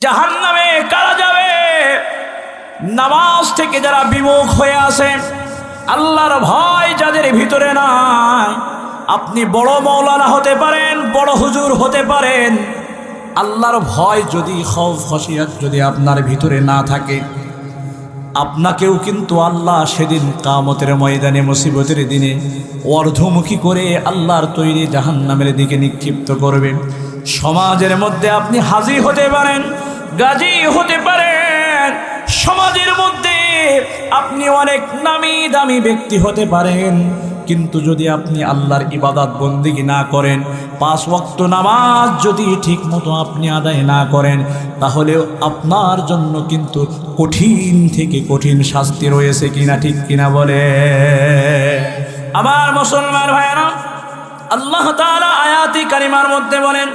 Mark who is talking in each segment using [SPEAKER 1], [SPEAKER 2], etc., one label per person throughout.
[SPEAKER 1] জাহান্নামে কারা যাবে? নামাজ থেকে যারা বিমুখ হয়ে আছে, আল্লাহর ভয় যাদের ভিতরে নাই। আপনি বড় মৌলানা হতে পারেন, বড় হুজুর হতে পারেন, আল্লাহর ভয় যদি, খৌফ খশিয়াত যদি আপনার ভিতরে না থাকে, আপনাকেও কিন্তু আল্লাহ সেদিন কিয়ামতের ময়দানে, মুসিবতের দিনে অর্ধমুখী করে আল্লাহর তৈরি জাহান্নামের দিকে নিক্ষিপ্ত করবে। সমাজের মধ্যে আপনি হাজী হতে পারেন, গাজী হতে পারেন, সমাজের মধ্যে আপনি অনেক নামি দামি ব্যক্তি হতে পারেন, কিন্তু যদি আপনি আল্লাহর ইবাদত বন্দেগী না করেন, 5 ওয়াক্ত নামাজ যদি ঠিক মতো আপনি আদায় না করেন, তাহলে আপনার জন্য কিন্তু কঠিন থেকে কঠিন শাস্তি রয়েছে কিনা, ঠিক কিনা বলে? আমার মুসলমান ভাইরা, আল্লাহ তাআলা আয়াতি কারিমার মধ্যে বলেন,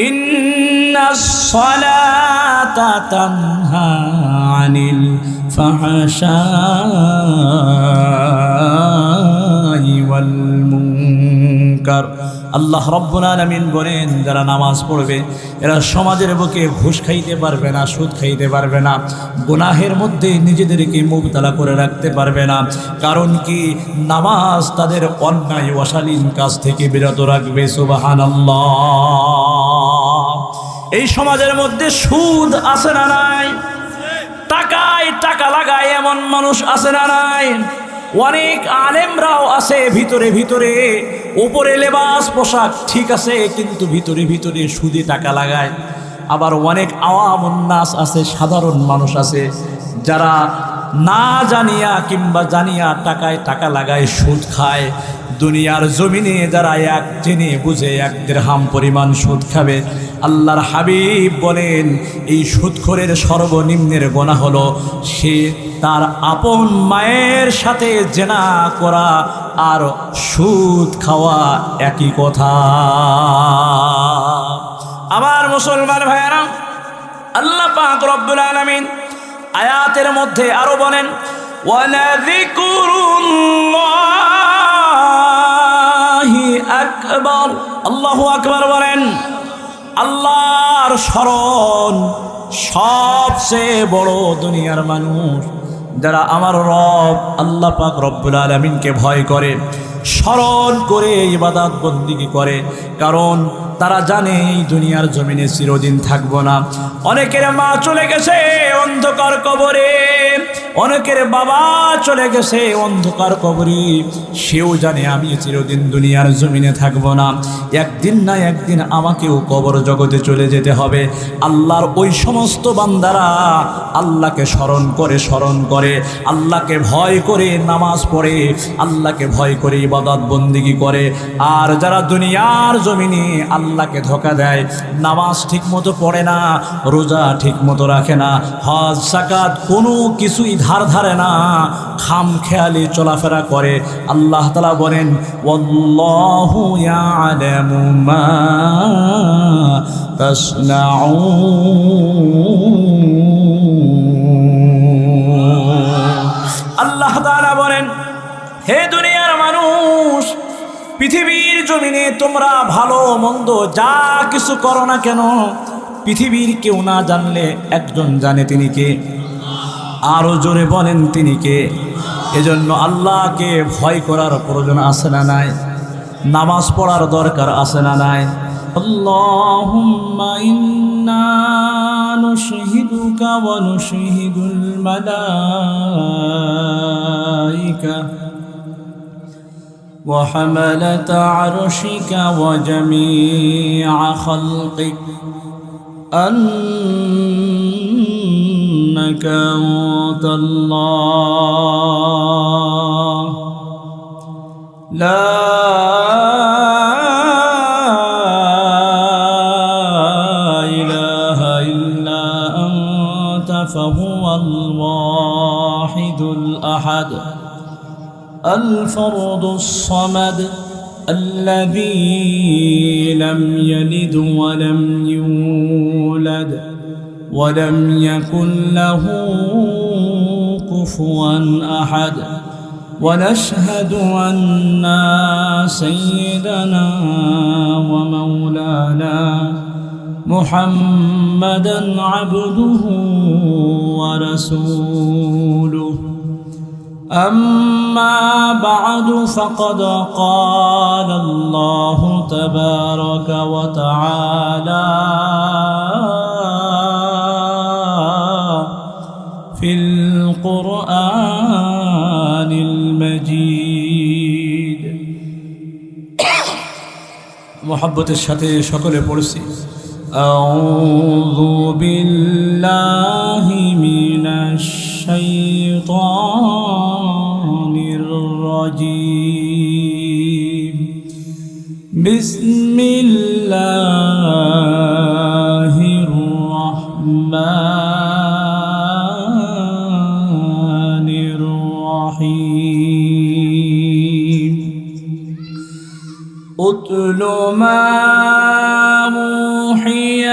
[SPEAKER 1] ইন্নাস সালাতা তানহা আনিল ফাহশাই ওয়াল মুনকার। আল্লাহ রাব্বুল আলামিন বলেন, যারা নামাজ পড়বে এরা সমাজের বুকে ঘুষ খাইতে পারবে না, সুদ খাইতে পারবে না, গুনাহের মধ্যে নিজেদেরকে মুবতালা করে রাখতে পারবে না। কারণ কি? নামাজ তাদের অন্যায় অশালীন কাজ থেকে বিরত রাখবে। সুবহানাল্লাহ। এই সমাজের মধ্যে সুদ আছে না নাই? টাকায় টাকা লাগায় এমন মানুষ আছে না নাই? অনেক আলেমরাও আছে ভিতরে ভিতরে, উপরে লেবাস পোশাক ঠিক আছে, কিন্তু ভিতরে ভিতরে সুদে টাকা লাগায়। আবার অনেক আওয়ামুন নাস আছে, সাধারণ মানুষ আছে, যারা না জানিয়া কিংবা জানিয়া টাকায় টাকা লাগায়, সুদ খায়। দুনিয়ার জমিনে যারা এক জেনে বুঝে 1 দিরহাম পরিমাণ সুদ খাবে, আল্লাহর হাবিব বলেন এই সুদখোরের সর্বনিম্নের গুনাহ হলো সে তার আপন মায়ের সাথে জেনা করা আর সুদ খাওয়া একই কথা। আমার মুসলমান ভাইয়েরা, আল্লাহ পাক রব্বুল আলামিন আয়াতের মধ্যে আরো বলেন, ওয়ালাযিকরুল্লাহি আকবার। আল্লাহু আকবার বলেন। আল্লাহর স্মরণ সবচেয়ে বড়। দুনিয়ার মানুষ যারা আমার রব আল্লাহ পাক রব্বুল আলামিনকে ভয় করে, স্মরণ করে ইবাদত বন্দেগী করে, কারণ তারা জানে এই দুনিয়ার জমিনে চিরদিন থাকবো না। অনেকের মা চলে গেছে অন্ধকার কবরে, অনেকের বাবা চলে গেছে অন্ধকার কবরে, সেও জানে আমি চিরদিন দুনিয়ার জমিনে থাকবো না, একদিন না একদিন আমাকেও কবর জগতে চলে যেতে হবে। আল্লাহর ওই সমস্ত বান্দারা আল্লাহকে স্মরণ করে আল্লাহকে ভয় করে নামাজ পড়ে, আল্লাহকে ভয় করে ইবাদত বন্দেগী করে। আর যারা দুনিয়ার জমিনে আল্লাহকে ধোঁকা দেয়, নামাজ ঠিক মতো পড়ে না, রোজা ঠিক মতো রাখে না, হজ যাকাত কোনো কিছুই ধারে না, খামখেয়ালি চলাফেরা করে, আল্লাহ তাআলা বলেন, ওয়াল্লাহু ইয়ালামু মা তাসনাউন। আল্লাহ তাআলা বলেন, হে দুনিয়ার মানুষ, পৃথিবীর জমিনে তোমরা ভালো মন্দ যা কিছু করো না কেন, পৃথিবীর কেউ না জানলে একজন জানে, তিনি কে? আরো জোরে বলেন, তিনি কে? এজন্য আল্লাহকে ভয় করার প্রয়োজন আছে না নাই? নামাজ পড়ার দরকার আছে না নাই? আল্লাহুম্মা ইন্না নুশহিদুকা ওয়া নুশহিদুল মালাইকা ওয়া হামালাতা আরশিকা ওয়া জামিআ খালকিক أنك أنت الله لا إله إلا أنت فهو الواحد الأحد الفرد الصمد الذي لم يلد ولم يولد ولم يكن له كفوا أحد ونشهد أن سيدنا ومولانا محمدا عبده ورسوله أما بعد فقد قال الله تبارك وتعالى في القرآن المجيد محبة الشتي شكل পড়ছি أعوذ بالله من الشيطان الرجيم بسم الله الرحمن الرحيم أتل ما أوحي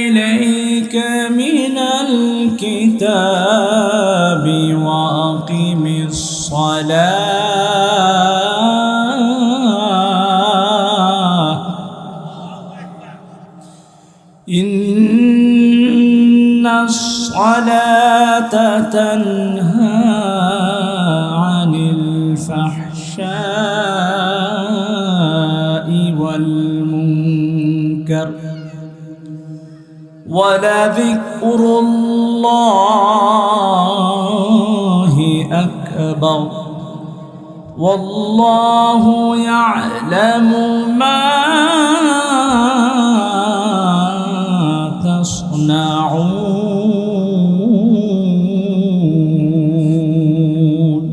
[SPEAKER 1] إليك من الكتاب وأقم الصلاة إن الصلاة تنهى عن الفحشاء والمنكر ولذكر الله أكبر والله يعلم ما تصنعون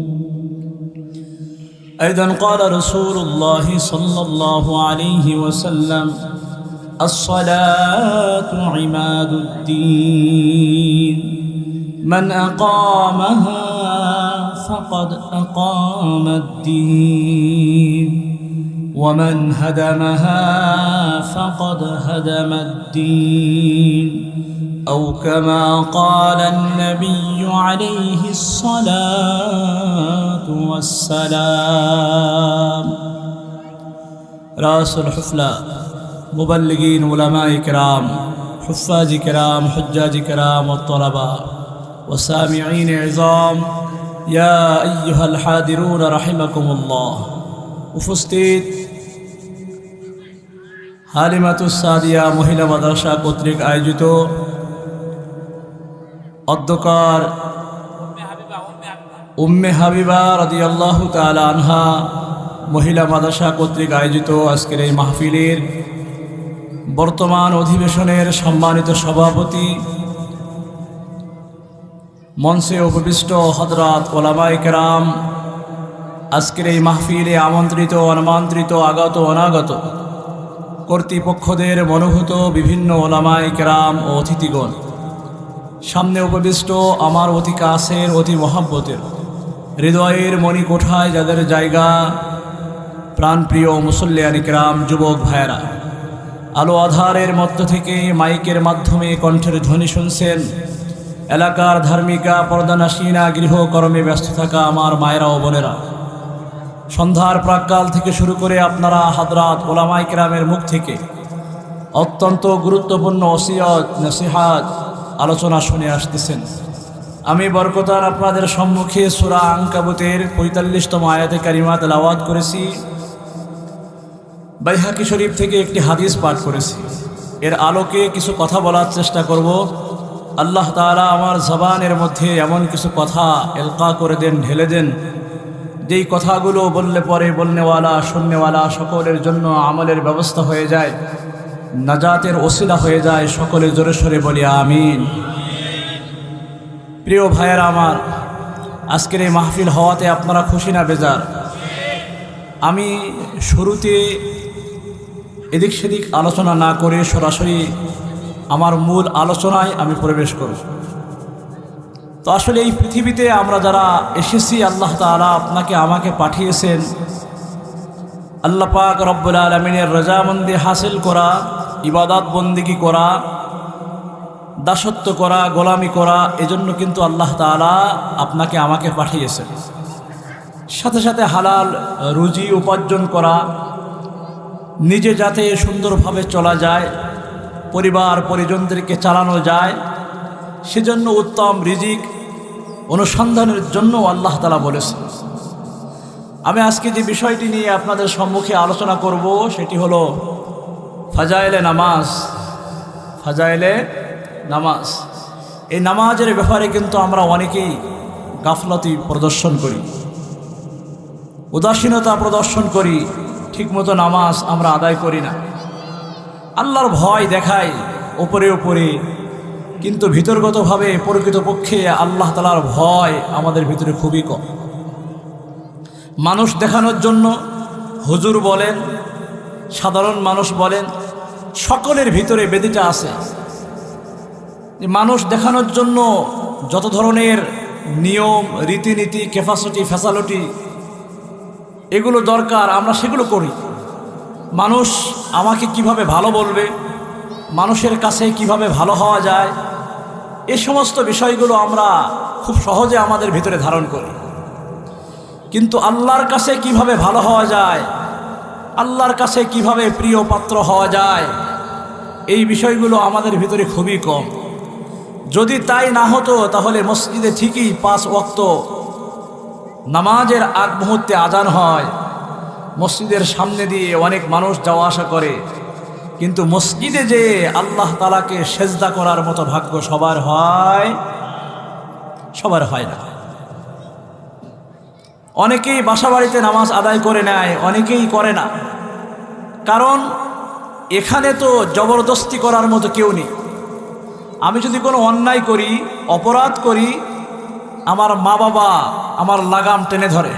[SPEAKER 1] أيضا قال رسول الله صلى الله عليه وسلم الصلاة عماد الدين من أقامها فقد أقام الدين ومن هدمها فقد هدم الدين أو كما قال النبي عليه الصلاة والسلام رأس الحفلة مبلغين علماء كرام حفاظ كرام حجاج كرام والطلبة وسامعين عظام يا أيها الحاضرون رحمكم الله উপস্থিত হালিমাতুস সাদিয়া মহিলা মাদ্রাসা কর্তৃক আয়োজিত অধ্যকার উম্মে হাবিবা রাদিয়াল্লাহু তাআলা আনহা মহিলা মাদ্রাসা কর্তৃক আয়োজিত আজকের এই মাহফিলের বর্তমান অধিবেশনের সম্মানিত সভাপতি মঞ্চে উপবিষ্ট হযরত ওলামায়ে কেরাম আজকের এই মাহফিলে আমন্ত্রিত অনামন্ত্রিত আগত অনাগত কর্তৃপক্ষদের মনোভূত বিভিন্ন ওলামায়ে কেরাম ও অতিথিগণ সামনে উপবিষ্ট আমার অতি কাছের অতি মহব্বতের হৃদয়ের মণিকোঠায় যাদের জায়গা প্রাণপ্রিয় মুসল্লিয়ানে কেরাম যুবক ভাইয়েরা আলো আধারের মধ্য থেকে মাইকের মাধ্যমে কণ্ঠের ধ্বনি শুনছেন এলাকার ধার্মিকা পর্দানাসীনা গৃহকর্মে ব্যস্ত থাকা আমার মায়েরা ও বোনেরা সন্ধ্যার প্রাক্কাল থেকে শুরু করে আপনারা হযরত ওলামায়ে কেরামের মুখ থেকে অত্যন্ত গুরুত্বপূর্ণ ওসিয়ত নসিহত আলোচনা শুনে আসতেছেন আমি বরকতার আপনাদের সম্মুখে সূরা আনকাবুতের ৪৫তম আয়াতে কারিমা তেলাওয়াত করেছি বাইহাকি শরীফ থেকে একটি হাদিস পাঠ করেছি এর আলোকে কিছু কথা বলার চেষ্টা করব আল্লাহ তাআলা আমার জবানের মধ্যে এমন কিছু কথা এলকা করে দেন ঢেলে দেন যেই কথাগুলো বললে পরে বলনেওয়ালা শুননেওয়ালা সকলের জন্য আমলের ব্যবস্থা হয়ে যায় নাজাতের ওসিলা হয়ে যায় সকলে জোরে সোরে বলি আমিন প্রিয় ভাইয়েরা আমার আজকের এই মাহফিল হওয়াতে আপনারা খুশি না বেজার আমি শুরুতে এদিক সেদিক আলোচনা না করে সরাসরি আমার মূল আলোচনায় আমি প্রবেশ করব তো আসলে এই পৃথিবীতে আমরা যারা এসেছি আল্লাহ তাআলা আপনাকে আমাকে পাঠিয়েছেন আল্লাহ পাক রব্বুল আলামিনের রজামন্দি হাসিল করা ইবাদত বন্দেগী করা দাসত্ব করা গোলামি করা এজন্য কিন্তু আল্লাহ তাআলা আপনাকে আমাকে পাঠিয়েছেন সাথে সাথে হালাল রুজি উপার্জন করা নিজে যাতে সুন্দরভাবে চলা যায় পরিবার পরিজনদেরকে চালানো যায়, সেজন্য উত্তম রিজিক অনুসন্ধানের জন্য আল্লাহ তাআলা বলেছেন। আমি আজকে যে বিষয়টি নিয়ে আপনাদের সম্মুখে আলোচনা করব সেটি হলো ফাজাইলে নামাজ। ফাজাইলে নামাজ, এই নামাজের ব্যাপারে কিন্তু আমরা অনেকেই গাফলতি প্রদর্শন করি, উদাসীনতা প্রদর্শন করি, ঠিকমতো নামাজ আমরা আদায় করি না। আল্লাহর ভয় দেখাই উপরে উপরে, কিন্তু ভিতরগতভাবে প্রকৃতপক্ষে আল্লাহ তাআলার ভয় আমাদের ভিতরে খুবই কম। মানুষ দেখানোর জন্য হুজুর বলেন, সাধারণ মানুষ বলেন, সকলের ভিতরে বেদিটা আছে। মানুষ দেখানোর জন্য যত ধরনের নিয়ম রীতিনীতি ক্যাপাসিটি ফ্যাসালিটি এগুলো দরকার, আমরা সেগুলো করি। মানুষ আমাকে কিভাবে ভালো বলবে, মানুষের কাছে কিভাবে ভালো হওয়া যায়, এই সমস্ত বিষয়গুলো আমরা খুব সহজে আমাদের ভিতরে ধারণ করি। কিন্তু আল্লাহর কাছে কিভাবে ভালো হওয়া যায়, আল্লাহর কাছে কিভাবে প্রিয় পাত্র হওয়া যায়, এই বিষয়গুলো আমাদের ভিতরে খুবই কম। যদি তাই না হতো তাহলে মসজিদে ঠিকই 5 ওয়াক্ত নামাজের আগ মুহূর্তে আজান হয়, মসজিদের সামনে দিয়ে অনেক মানুষ যাওয়া আসা করে, কিন্তু মসজিদে যে আল্লাহ তাআলাকে সেজদা করার মতো ভাগ্য সবার হয়? সবার হয় না। অনেকেই বাসা বাড়িতে নামাজ আদায় করে নেয়, অনেকেই করে না। কারণ এখানে তো জবরদস্তি করার মতো কেউ নেই। আমি যদি কোনো অন্যায় করি, অপরাধ করি, আমার মা বাবা আমার লাগাম টেনে ধরে,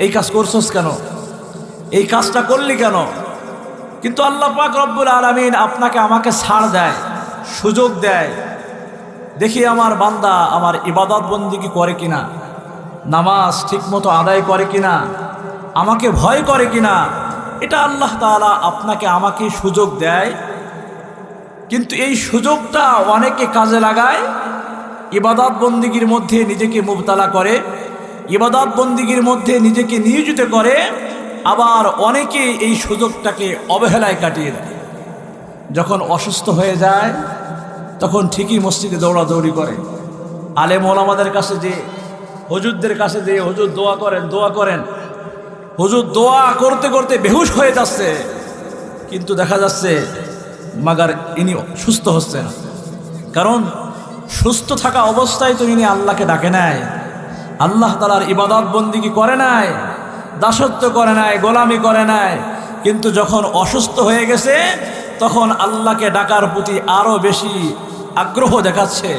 [SPEAKER 1] এই কাজ করছস কেন, এই কাজটা করলি কেন? কিন্তু আল্লাহ পাক রব্বুল আলামিন আপনাকে আমাকে ছাড় দেয়, সুযোগ দেয়, দেখি আমার বান্দা আমার ইবাদত বন্দেগী করে কিনা, নামাজ ঠিকমতো আদায় করে কিনা, আমাকে ভয় করে কিনা। এটা আল্লাহ তাআলা আপনাকে আমাকে সুযোগ দেয়। কিন্তু এই সুযোগটা অনেকে কাজে লাগায়, ইবাদত বন্দেগীর মধ্যে নিজেকে মুবতালা করে, ইবাদত বন্দেগীর মধ্যে নিজেকে নিয়োজিত করে। আবার অনেকে এই সুযোগটাকে অবহেলায় কাটিয়ে দেয়। যখন অসুস্থ হয়ে যায় তখন ঠিকই মসজিদে দৌড়াদৌড়ি করে, আলেম ওলামাদের কাছে যে, হুজুরদের কাছে যে, হুজুর দোয়া করেন দোয়া করেন, হুজুর দোয়া করতে করতে বেহুশ হয়ে যাচ্ছে, কিন্তু দেখা যাচ্ছে মাগার ইনি সুস্থ হচ্ছে না। কারণ সুস্থ থাকা অবস্থায় তো ইনি আল্লাহকে ডাকে নাই, আল্লাহ তাআলার ইবাদত বন্দেগী করে নাই, দাসত্ব করে নাই, গোলামি করে নাই। কিন্তু যখন অসুস্থ হয়ে গেছে তখন আল্লাহকে ডাকার প্রতি আরও বেশি আগ্রহ দেখাচ্ছে।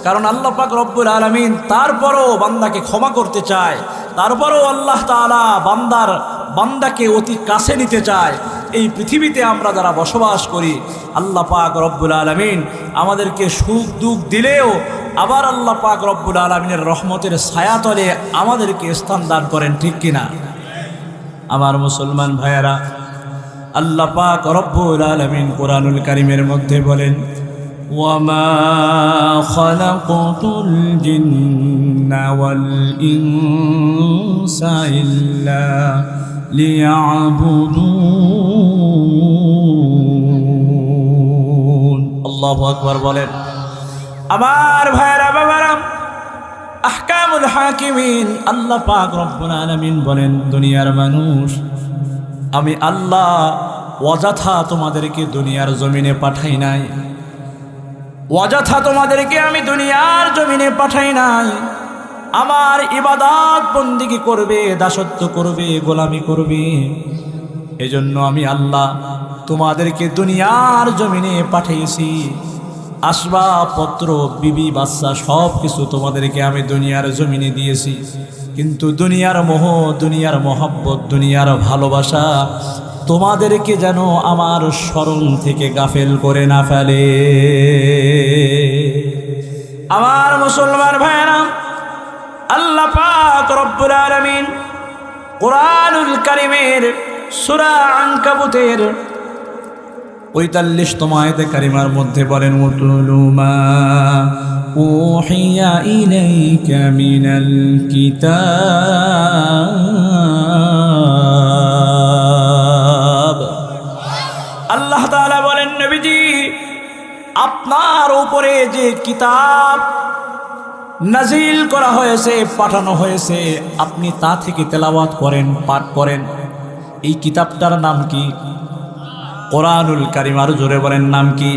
[SPEAKER 1] কারণ আল্লাহ পাক রব্বুল আলামিন তারপরও বান্দাকে ক্ষমা করতে চায়, তারপরও আল্লাহ তাআলা বান্দাকে অতি কাছে নিতে চায়। এই পৃথিবীতে আমরা যারা বসবাস করি, আল্লাহ পাক রব্বুল আলামিন আমাদেরকে সুখ দুঃখ দিলেও আবার আল্লাহ পাক রব্বুল আলামিনের রহমতের ছায়াতলে আমাদেরকে স্থান দান করেন, ঠিক কিনা? আমার মুসলমান ভাইয়েরা, আল্লাহ পাক রব্বুল আলামিন কোরআনুল কারীমের মধ্যে বলেন, ওয়ামা খালাকতুল জিন্না ওয়াল ইনসা ইল্লা লিয়াবুদুন। আল্লাহু আকবার বলেন। আমার ভাইয়েরা বাবারা, আহকামুল হাকিমিন আল্লাহ পাক রব্বুল আলামিন বলেন, দুনিয়ার মানুষ, আমি আল্লাহ অযথা তোমাদেরকে দুনিয়ার জমিনে পাঠাই নাই, অযথা তোমাদেরকে আমি দুনিয়ার জমিনে পাঠাই নাই। আমার ইবাদত বন্দেগী করবে, দাসত্ব করবে, গোলামি করবে, এজন্য আমি আল্লাহ তোমাদেরকে দুনিয়ার জমিনে পাঠিয়েছি। আসবাবপত্র, বিবি বাচ্চা সব কিছু তোমাদেরকে আমি দুনিয়ার জমিনে দিয়েছি। কিন্তু দুনিয়ার মোহ, দুনিয়ার মহব্বত, দুনিয়ার ভালোবাসা তোমাদেরকে যেন আমার স্মরণ থেকে গাফেল করে না ফেলে। আমার মুসলমান ভাইরা, আল্লাহ পাক রব্বুল আলামিন কোরআনুল কারীমের সূরা আনকাবুতের ৪৫তম আয়াতে কারিমার মধ্যে বলেন, উতুলু মা উহিয়া ইলাইকা মিনাল কিতাব। আল্লাহ তাআলা বলেন, নবীজি আপনার উপরে যে কিতাব নাজিল করা হয়েছে, পাঠানো হয়েছে, আপনি তা থেকে তেলাওয়াত করেন, পাঠ করেন। এই কিতাবটার নাম কি? কোরআনুল কারীম। আর জোরে বলেন, নাম কি?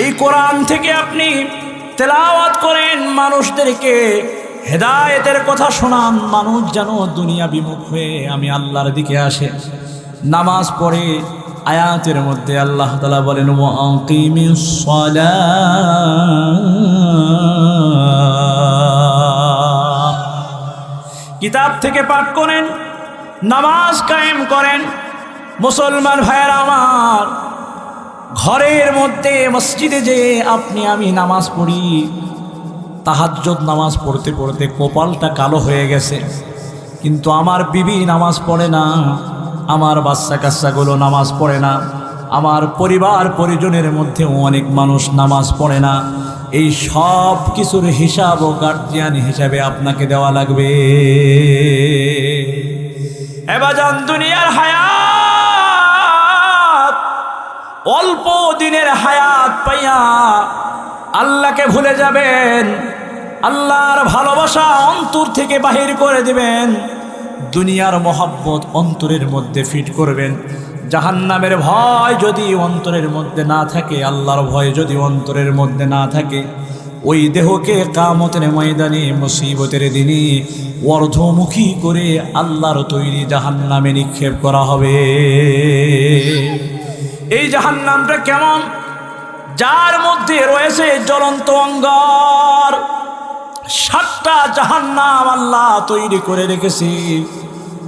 [SPEAKER 1] এই কোরআন থেকে আপনি তেলাওয়াত করেন, মানুষদেরকে হেদায়েতের কথা শোনান, মানুষ যেন দুনিয়া বিমুখ হয়ে আমি আল্লাহর দিকে আসে। নামাজ পড়ে আয়াতের মধ্যে আল্লাহ তাআলা বলেন, ওয়াকিমিস সালাহ। কিতাব থেকে পাঠ করেন, নামাজ কায়েম করেন। মুসলমান ভাইয়েরা আমার, ঘরের মধ্যে মসজিদে যে আপনি আমি নামাজ পড়ি, তাহাজ্জুদ নামাজ পড়তে পড়তে কপালটা কালো হয়ে গেছে, কিন্তু আমার বিবি নামাজ পড়ে না, আমার বাচ্চা কাচ্চাগুলো নামাজ পড়ে না, আমার পরিবার পরিজনের মধ্যেও অনেক মানুষ নামাজ পড়ে না। এই সব কিছুর হিসাব ও গার্জিয়ান হিসাবে আপনাকে দেওয়া লাগবে। এবাজান, দুনিয়ার হায়াত অল্প দিনের হায়াত পাইয়া আল্লাহকে ভুলে যাবেন, আল্লাহর ভালোবাসা অন্তর থেকে বাহির করে দিবেন, দুনিয়ার মহব্বত অন্তরের মধ্যে ফিট করবেন। জাহান্নামের ভয় যদি অন্তরের মধ্যে না থাকে, আল্লাহর ভয় যদি অন্তরের মধ্যে না থাকে, ওই দেহকে কিয়ামতের ময়দানে মুসিবতের দিনে অর্ধমুখী করে আল্লাহর তৈরি জাহান্নামে নিক্ষেপ করা হবে। এই জাহান্নামটা কেমন? যার মধ্যে রয়েছে জ্বলন্ত অঙ্গার। 7টা জাহান্নাম আল্লাহ তৈরি করে রেখেছে।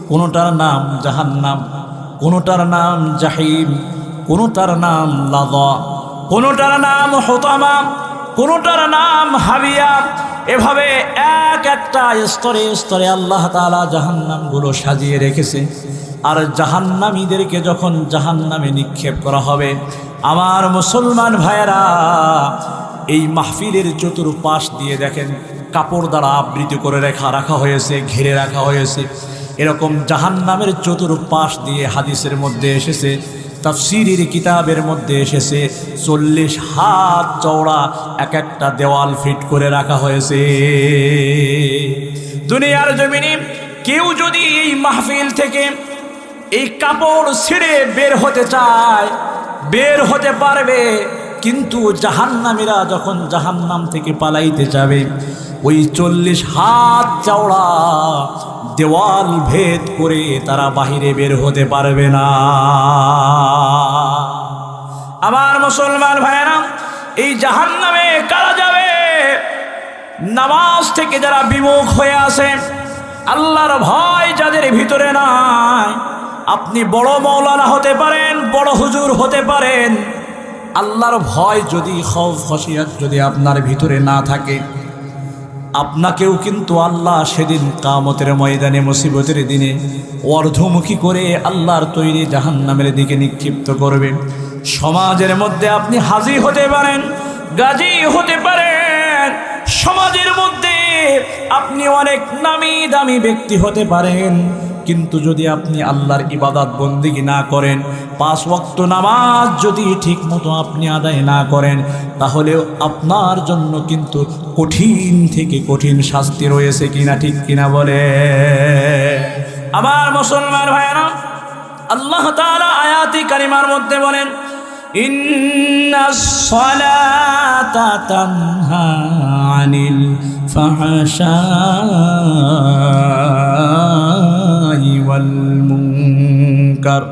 [SPEAKER 1] কোনোটার নাম জাহান্নাম, কোনোটার নাম জাহিম, কোনোটার নাম লাযা, কোনোটার নাম হুতামা, কোনোটার নাম হাবিয়া। এভাবে এক একটা স্তরে স্তরে আল্লাহ তাআলা জাহান্নামগুলো সাজিয়ে রেখেছে। আর জাহান্নামীদেরকে যখন জাহান্নামে নিক্ষেপ করা হবে, আমার মুসলমান ভাইয়েরা, এই মাহফিলের চতুর্পাশ দিয়ে দেখেন কাপড় দ্বারা আবৃত করে রাখা হয়েছে, ঘিরে রাখা হয়েছে। এরকম জাহান্নামের চতুর্পাশ দিয়ে হাদিসের মধ্যে এসেছে, তাফসীরের কিতাবের মধ্যে এসেছে, 40 হাত চওড়া এক একটা দেওয়াল ফিট করে রাখা হয়েছে। দুনিয়ার জমিনে কেউ যদি এই মাহফিল থেকে এই কাপড় ছিঁড়ে বের হতে চায়, বের হতে পারবে, কিন্তু জাহান্নামীরা যখন জাহান্নাম থেকে পালাইতে যাবে, ওই 40 হাত চওড়া দেওয়াল ভেদ করে তারা বাহিরে বের হতে পারবে না। আমার মুসলমান ভাইয়েরা, এই জাহান্নামে কারা যাবে? নামাজ থেকে যারা বিমুখ হয়ে আছে, আল্লাহর ভয় যাদের ভিতরে নাই। আপনি বড় মৌলানা হতে পারেন, বড় হুজুর হতে পারেন, আল্লাহর ভয় যদি, খৌফ খশিয়াত যদি আপনার ভিতরে না থাকে, আপনাকেও কিন্তু আল্লাহ সেদিন কিয়ামতের ময়দানে মুসিবতের দিনে অর্ধমুখী করে আল্লাহর তৈরি জাহান্নামের দিকে নিক্ষিপ্ত করবে। সমাজের মধ্যে আপনি হাজী হতে পারেন, গাজী হতে পারেন, সমাজের মধ্যে আপনি অনেক নামি দামি ব্যক্তি হতে পারেন, কিন্তু যদি আপনি আল্লাহর ইবাদত বন্দেগী না করেন, 5 ওয়াক্ত নামাজ যদি ঠিক মতো আপনি আদায় না করেন, তাহলে আপনার জন্য কিন্তু কঠিন থেকে কঠিন শাস্তি রয়েছে। কিনা ঠিক কিনা বলে? আমার মুসলমান ভাইয়েরা, আল্লাহ তাআলা আয়াতি কারিমার মধ্যে বলেন, ইন্নাস সালাতা তানহা আনিল ফাহশাই ওয়াল মুনকার।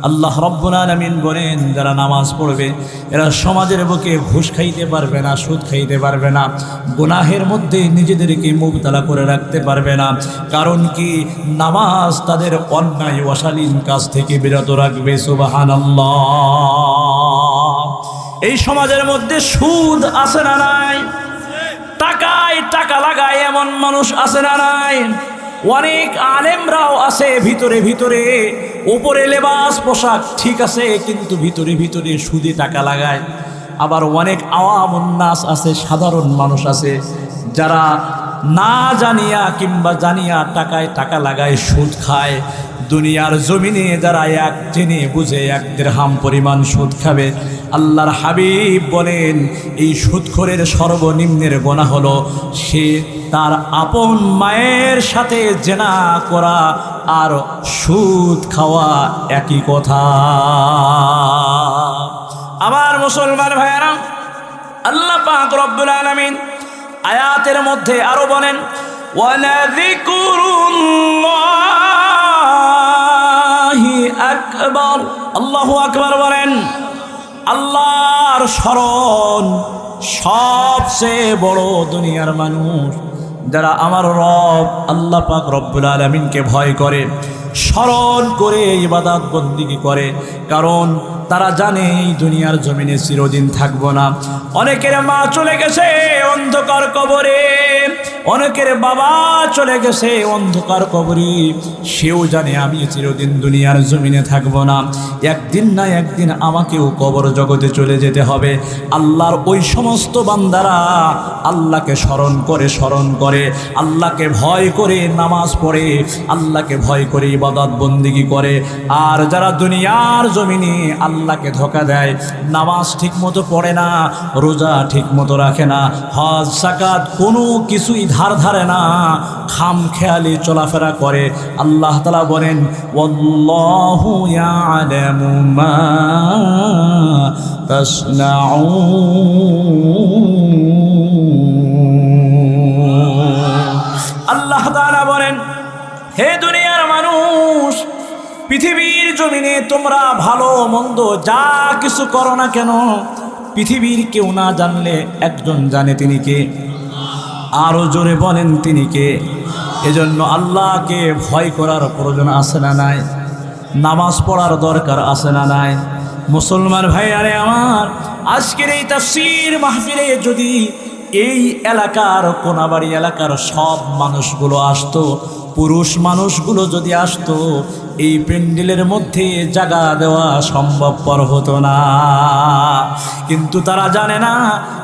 [SPEAKER 1] আল্লাহ রাব্বুল আলামিন বলেন, যারা নামাজ পড়বে এরা সমাজের বুকে ঘুষ খাইতে পারবে না, সুদ খাইতে পারবে না, গুনাহের মধ্যে নিজেদেরকে মুবতালা করে রাখতে পারবে না। কারণ কি? নামাজ তাদের অন্যায় অশালীন কাজ থেকে বিরত রাখবে। সুবহানাল্লাহ। এই সমাজের মধ্যে সুদ আছে না নাই? টাকায় টাকা লাগায় এমন মানুষ আছে না নাই? অনেক আলেমরাও আছে ভিতরে ভিতরে, উপরে লেবাস পোশাক ঠিক আছে, কিন্তু ভিতরে ভিতরে সুদে টাকা লাগায়। আবার অনেক আওয়ামুন নাস আছে, সাধারণ মানুষ আছে, যারা না জানিয়া কিংবা জানিয়া টাকায় টাকা লাগায় সুদ খায়, দুনিয়ার জমিনে যারা এক জেনে বুঝে 1 দিরহাম পরিমাণ সুদ খাবে, আল্লাহর হাবিব বলেন এই সুদখোরের সর্বনিম্নের গুনাহ হলো সে তার আপন মায়ের সাথে জেনা করা আর সুদ খাওয়া একই কথা। আমার মুসলমান ভাইয়েরা, আল্লাহ পাক রব্বুল আলামিন আয়াতের মধ্যে আরো বলেন ওয়ালাযিকরুল্লাহি আকবার। আল্লাহু আকবার বলেন। আল্লাহর স্মরণ সবচেয়ে বড়। দুনিয়ার মানুষ যারা আমার রব আল্লাহ পাক রব্বুল আলামিনকে ভয় করে, স্মরণ করে ইবাদত বন্দেগী করে, কারণ তারা জানে এই দুনিয়ার জমিনে চিরদিন থাকবো না। অনেকের মা চলে গেছে অন্ধকার কবরে, অনেকের বাবা চলে গেছে অন্ধকার কবরে, সেও জানে আমি চিরদিন দুনিয়ার জমিনে থাকবো না, একদিন না একদিন আমাকেও কবর জগতে চলে যেতে হবে। আল্লাহর ওই সমস্ত বান্দারা আল্লাহকে স্মরণ করে আল্লাহকে ভয় করে নামাজ পড়ে, আল্লাহকে ভয় করে ইবাদত বন্দেগী করে। আর যারা দুনিয়ার জমিনে আল্লাহকে ধোঁকা দেয়, নামাজ ঠিক মতো পড়ে না, রোজা ঠিক মতো রাখে না, হজ যাকাত কোনো কিছুই ধারে না, খামখেয়ালি চলাফেরা করে, আল্লাহ তাআলা বলেন ওয়াল্লাহু ইয়ালামু মা তাসনাউন। আল্লাহ তাআলা বলেন হে দুনিয়ার মানুষ, পৃথিবীর জমিনে তোমরা ভালো মন্দ যা কিছু করো না কেন, পৃথিবীর কেউ না জানলে একজন জানে, তিনি কে? আরো জোরে বলেন তিনি কে? এজন্য আল্লাহকে ভয় করার প্রয়োজন আছে না নাই? নামাজ পড়ার দরকার আছে না নাই? মুসলমান ভাই আরে আমার, আজকের এই তাফসীর মাহফিলে যদি এই এলাকার কোনাবাড়ি এলাকার সব মানুষগুলো আসতো, পুরুষ মানুষগুলো যদি আসতো, এই প্যান্ডেলের মধ্যে জায়গা দেওয়া সম্ভবপর হতো না। কিন্তু তারা জানে না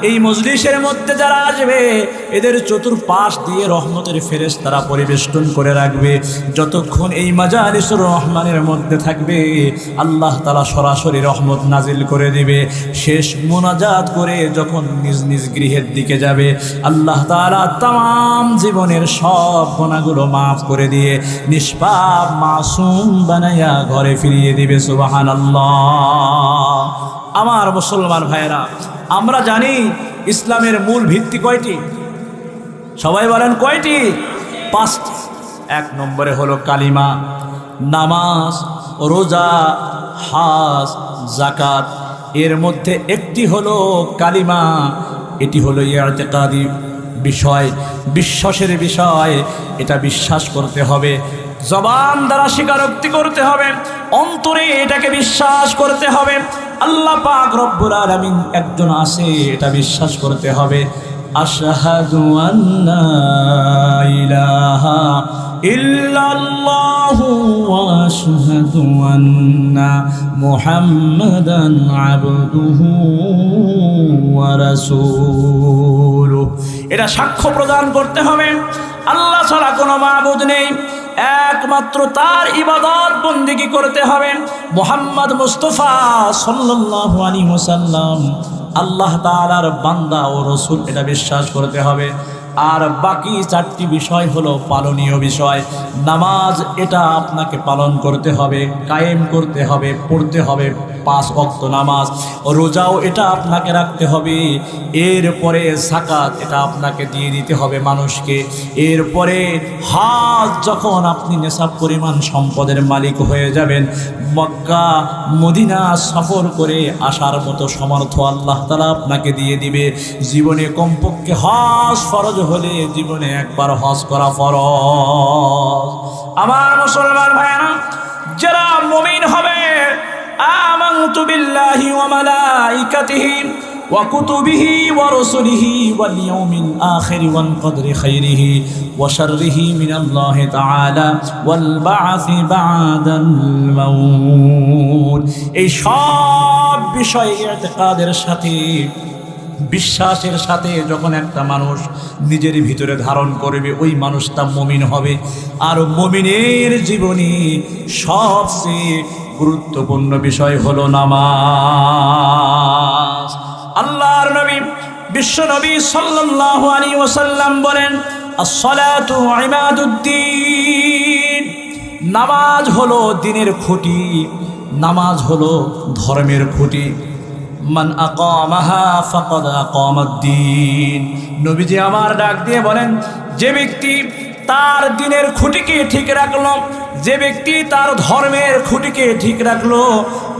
[SPEAKER 1] এই মজলিসের মধ্যে যারা আসবে এদের চতুর্পাশ দিয়ে রহমতের ফেরেশতারা পরিবেষ্টন করে রাখবে। যতক্ষণ এই মাজালিসুর রহমানের মধ্যে থাকবে আল্লাহ তাআলা সরাসরি রহমত নাজিল করে দিবে। শেষ মোনাজাত করে যখন নিজ নিজ গৃহের দিকে যাবে, আল্লাহ তাআলা তাম জীবনের সব গুনাহগুলো মাফ করে দিয়ে নিষ্পাপ মাসুম বানাইয়া ঘরে ফিরিয়ে দিবে। সুবহানাল্লাহ। আমার মুসলমান ভাইয়েরা, আমরা জানি ইসলামের মূল ভিত্তি কয়টি? সবাই বলেন কয়টি? 5টি। 1 নম্বরে হলো কালিমা, নামাজ, রোজা, হজ, যাকাত। এর মধ্যে একটি হলো কালিমা, এটি হলো ইতিকাদি বিষয়, বিশ্বাসের বিষয়। এটা বিশ্বাস করতে হবে, জবান দ্বারা স্বীকারোক্তি করতে হবে, অন্তরে এটাকে বিশ্বাস করতে হবে আল্লাহ পাক রব্বুল আলামিন একজন আছে, এটা বিশ্বাস করতে হবে। আশহাদু আল্লা ইলাহা ইল্লাল্লাহু ওয়া আশহাদু আন্না মুহাম্মাদান আবদুহু ওয়া রাসূলুহু। এটা সাক্ষ্য প্রদান করতে হবে আল্লাহ ছাড়া কোনো মাবুদ নেই, একমাত্র তার ইবাদত বন্দেগী করতে হবে। মুহাম্মদ মুস্তাফা সাল্লাল্লাহু আলাইহি ওয়াসাল্লাম আল্লাহ তাআলার বান্দা ও রাসূল, এটা বিশ্বাস করতে হবে। আর বাকি 4টি বিষয় হলো পালনীয় বিষয়। নামাজ এটা আপনাকে পালন করতে হবে, কায়েম করতে হবে, পড়তে হবে 5 ওয়াক্ত নামাজ। রোজাও এটা আপনাকে রাখতে হবে। এরপরে যাকাত এটা আপনাকে দিয়ে দিতে হবে মানুষকে। এরপরে হজ, যখন আপনি নেশাব পরিমাণ সম্পদের মালিক হয়ে যাবেন, মক্কা মদিনা সফর করে আসার মতো সমর্থ আল্লাহ তাআলা আপনাকে দিয়ে দিবে। জীবনে কমপক্ষে হজ ফরজ হলে জীবনে একবার হজ করা ফরজ। আমার মুসলমান ভাইরা, যারা মুমিন হবে, আমানতু বিল্লাহি ওয়া মালাইকাতিহি ওয়া কুতুবিহি ওয়া রাসূলিহি ওয়াল ইয়াউমিল আখির ওয়াল কদরি খাইরিহি ওয়া শাররিহি মিনাল্লাহি তাআলা ওয়াল বা'সি বা'দাল মাউত। এই সব বিষয় ইতিকাদের সাথে বিশ্বাসের সাথে যখন একটা মানুষ নিজের ভিতরে ধারণ করবে, ওই মানুষটা মুমিন হবে। আর মুমিনের জীবনে সবচেয়ে গুরুত্বপূর্ণ বিষয় হলো নামাজ। আল্লাহর নবী বিশ্ব নবী সাল্লাল্লাহু আলাইহি ওয়াসাল্লাম বলেন, আসসালাতু ইমাদুদ্দিন, নামাজ হলো দ্বীনের খুঁটি, নামাজ হলো ধর্মের খুঁটি। মান আকামাহা ফাকাদ আকামাদ্দীন, নবীজি আমার ডাক দিয়ে বলেন, যে ব্যক্তি তার দ্বীনের খুঁটিকে ঠিক রাখলো, যে ব্যক্তি তার ধর্মের খুঁটিকে ঠিক রাখলো,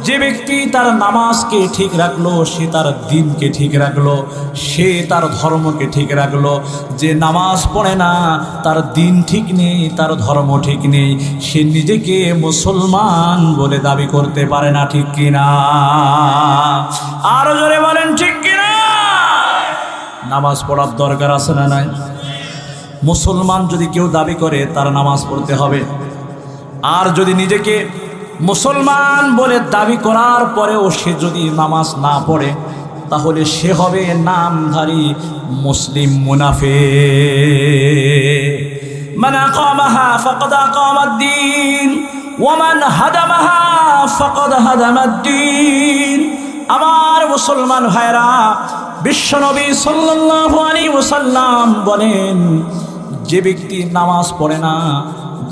[SPEAKER 1] যে ব্যক্তি তার নামাজকে ঠিক রাখলো, সে তার দ্বীনকে ঠিক রাখলো, সে তার ধর্মকে ঠিক রাখলো। যে নামাজ পড়ে না, তার দ্বীন ঠিক নেই, তার ধর্ম ঠিক নেই, সে নিজেকে মুসলমান বলে দাবি করতে পারে না, ঠিক কিনা? আরো জোরে বলেন ঠিক কিনা? নামাজ পড়ার দরকার আছে না নাই? মুসলমান যদি কেউ দাবি করে, তার নামাজ পড়তে হবে। আর যদি নিজেকে মুসলমান বলে দাবি করার পরেও সে যদি নামাজ না পড়ে, তাহলে সে হবে নামধারী মুসলিম মুনাফিক। মান আকামাহা ফাকাদ আকামাদ্দীন ওয়া মান হাদামাহা ফাকাদ হাদামাদ্দীন। আমার মুসলমান ভাইরা, বিশ্বনবী সাল্লাল্লাহু আলাইহি ওয়াসাল্লাম বলেন, যে ব্যক্তি নামাজ পড়ে না,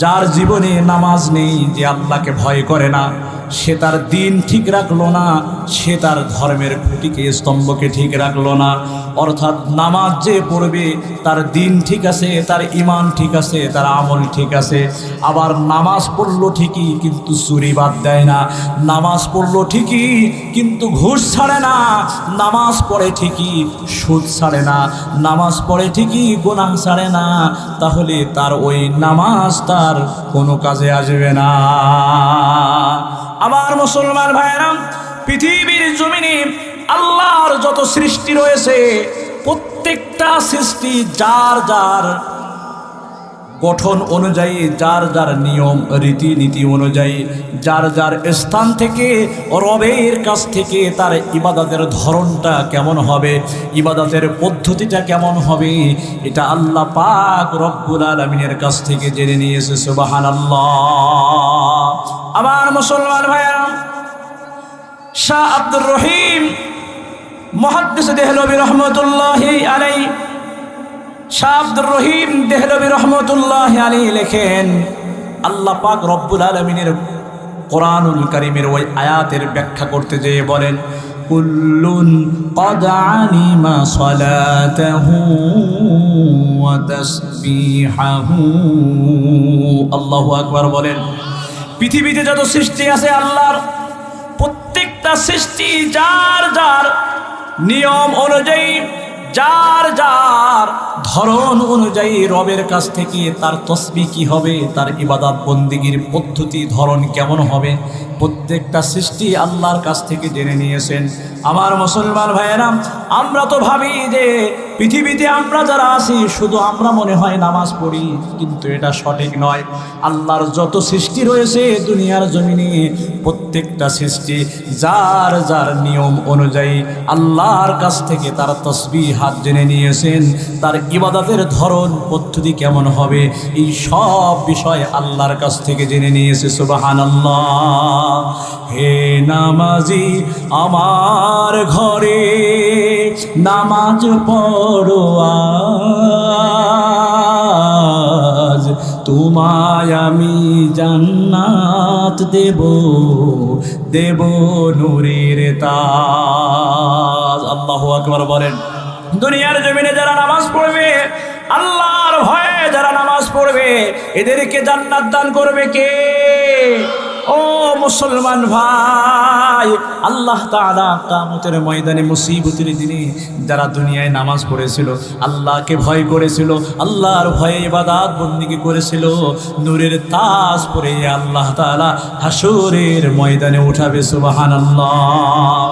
[SPEAKER 1] যার জীবনে নামাজ নেই, যে আল্লাহকে ভয় করে না, সে তার দ্বীন ঠিক রাখলো না, সে তার ধর্মের খুঁটিকে স্তম্ভকে ঠিক রাখলো না। অর্থাৎ নামাজ যে পড়বে, তার দ্বীন ঠিক আছে, তার ঈমান ঠিক আছে, তার আমল ঠিক আছে। আবার নামাজ পড়লো ঠিকই, কিন্তু চুরি বাদ দেয় না। নামাজ পড়লো ঠিকই, কিন্তু ঘুষ ছাড়ে না। নামাজ পড়ে ঠিকই, সুদ ছাড়ে না। নামাজ পড়ে ঠিকই, গুনাহ ছাড়ে না। তাহলে তার ওই নামাজ তার কোনো কাজে আসবে না। আমার মুসলমান ভাইরা, পৃথিবীর জমিনে আল্লাহর যত সৃষ্টি রয়েছে, প্রত্যেকটা সৃষ্টি যার যার গঠন অনুযায়ী, যার যার নিয়ম রীতিনীতি অনুযায়ী, যার যার স্থান থেকে, রবের কাছ থেকে তার ইবাদতের ধরনটা কেমন হবে, ইবাদতের পদ্ধতিটা কেমন হবে, এটা আল্লাহ পাক রব্বুল আলামিনের কাছ থেকে জেনে নিয়েছে। সুবহানাল্লাহ। আমার মুসলমান ভাইরা, শাহ আব্দুর রহিম মুহাদ্দিস দেহলভী রহমতুল্লাহি আলাইহি, শাহ আব্দুর রহিম দেহলভী রহমতুল্লাহি আলাইহি লেখেন, আল্লাহ পাক রব্বুল আলামিনের কোরআনুল কারীমের ওই আয়াতের ব্যাখ্যা করতে যেয়ে বলেন, কুল্লুন ক্বাদ আলিমা সালাতাহু ওয়া তাসবিহাহু। আল্লাহু আকবার বলেন। পৃথিবীতে যত সৃষ্টি আছে আল্লাহর, প্রত্যেকটা সৃষ্টি যার যার নিয়ম অনুযায়ী, যার যার ধরন অনুযায়ী রবের কাছ থেকে তার তসবিহ কি হবে, তার ইবাদত বন্দিগির পদ্ধতি ধরন কেমন হবে, প্রত্যেকটা সৃষ্টি আল্লাহর কাছ থেকে জেনে নিয়েছেন। আমার মুসলমান ভাইয়েরা, আমরা তো ভাবি যে পৃথিবীতে আমরা যারা আছি শুধু আমরা মনে হয় নামাজ পড়ি, কিন্তু এটা সঠিক নয়। আল্লাহর যত সৃষ্টি রয়েছে দুনিয়ার জমিনে, প্রত্যেকটা সৃষ্টি যার যার নিয়ম অনুযায়ী আল্লাহর কাছ থেকে তার তসবিহ হাত জেনে নিয়েছেন, তার ইবাদতের ধরন পদ্ধতি কেমন হবে, এই সব বিষয় আল্লাহর কাছ থেকে জেনে নিয়েছে। সুবহানাল্লাহ। হে নামাজি আমার ঘরে নামাজ পড়ো আজ, তোমায় আমি জান্নাত দেব, দেব নূরের তাজ। আল্লাহু আকবার বলেন। দুনিয়ার জমিনে যারা নামাজ পড়বে, আল্লাহর ভয়ে যারা নামাজ পড়বে, এদেরকে জান্নাত দান করবে কে? ও মুসলমান ভাই, আল্লাহ তাআলা কিয়ামতের ময়দানে মুসিবতের দিনে যারা দুনিয়ায় নামাজ পড়েছিল, আল্লাহকে ভয় করেছিল, আল্লাহর ভয়ে ইবাদত বন্দেগী করেছিল, নূরের তাজ পরে আল্লাহ তাআলা হাসরের ময়দানে উঠাবে। সুবহানাল্লাহ।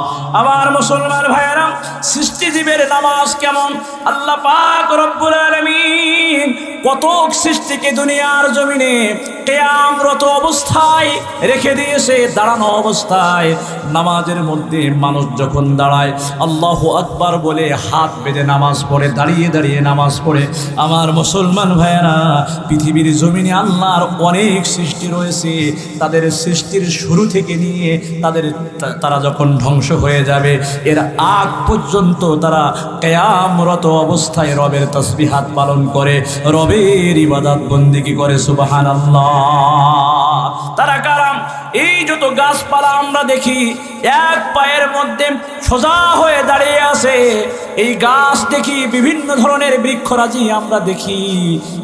[SPEAKER 1] আমার মুসলমান ভাইয়েরা, সৃষ্টিজীবের নামাজ কেমন? আল্লাহ পাক রব্বুল আলামিন কত সৃষ্টিকে দুনিয়ার জমিনে কিয়ামরত অবস্থায় রেখে দিয়েছে, দাঁড়ানো অবস্থায়। নামাজের মধ্যে মানুষ যখন দাঁড়ায় আল্লাহু আকবার বলে হাত বেঁধে নামাজ পড়ে, দাঁড়িয়ে দাঁড়িয়ে নামাজ পড়ে। আমার মুসলমান ভাইয়েরা, পৃথিবীর জমিনে আল্লাহর অনেক সৃষ্টি রয়েছে, তাদের সৃষ্টির শুরু থেকে নিয়ে তারা যখন ধ্বংস হয়ে যাবে এর আগ পর্যন্ত তারা কিয়ামরত অবস্থায় রবের তাসবিহাত পালন করে, রবের ইবাদত বন্দেগী করে। সুবহানাল্লাহ। তারা কারা? এই যত গাছপালা আমরা দেখি এক পায়ের মধ্যে সোজা হয়ে দাঁড়িয়ে আছে, এই গাছ দেখি, বিভিন্ন ধরনের বৃক্ষরাজি আমরা দেখি,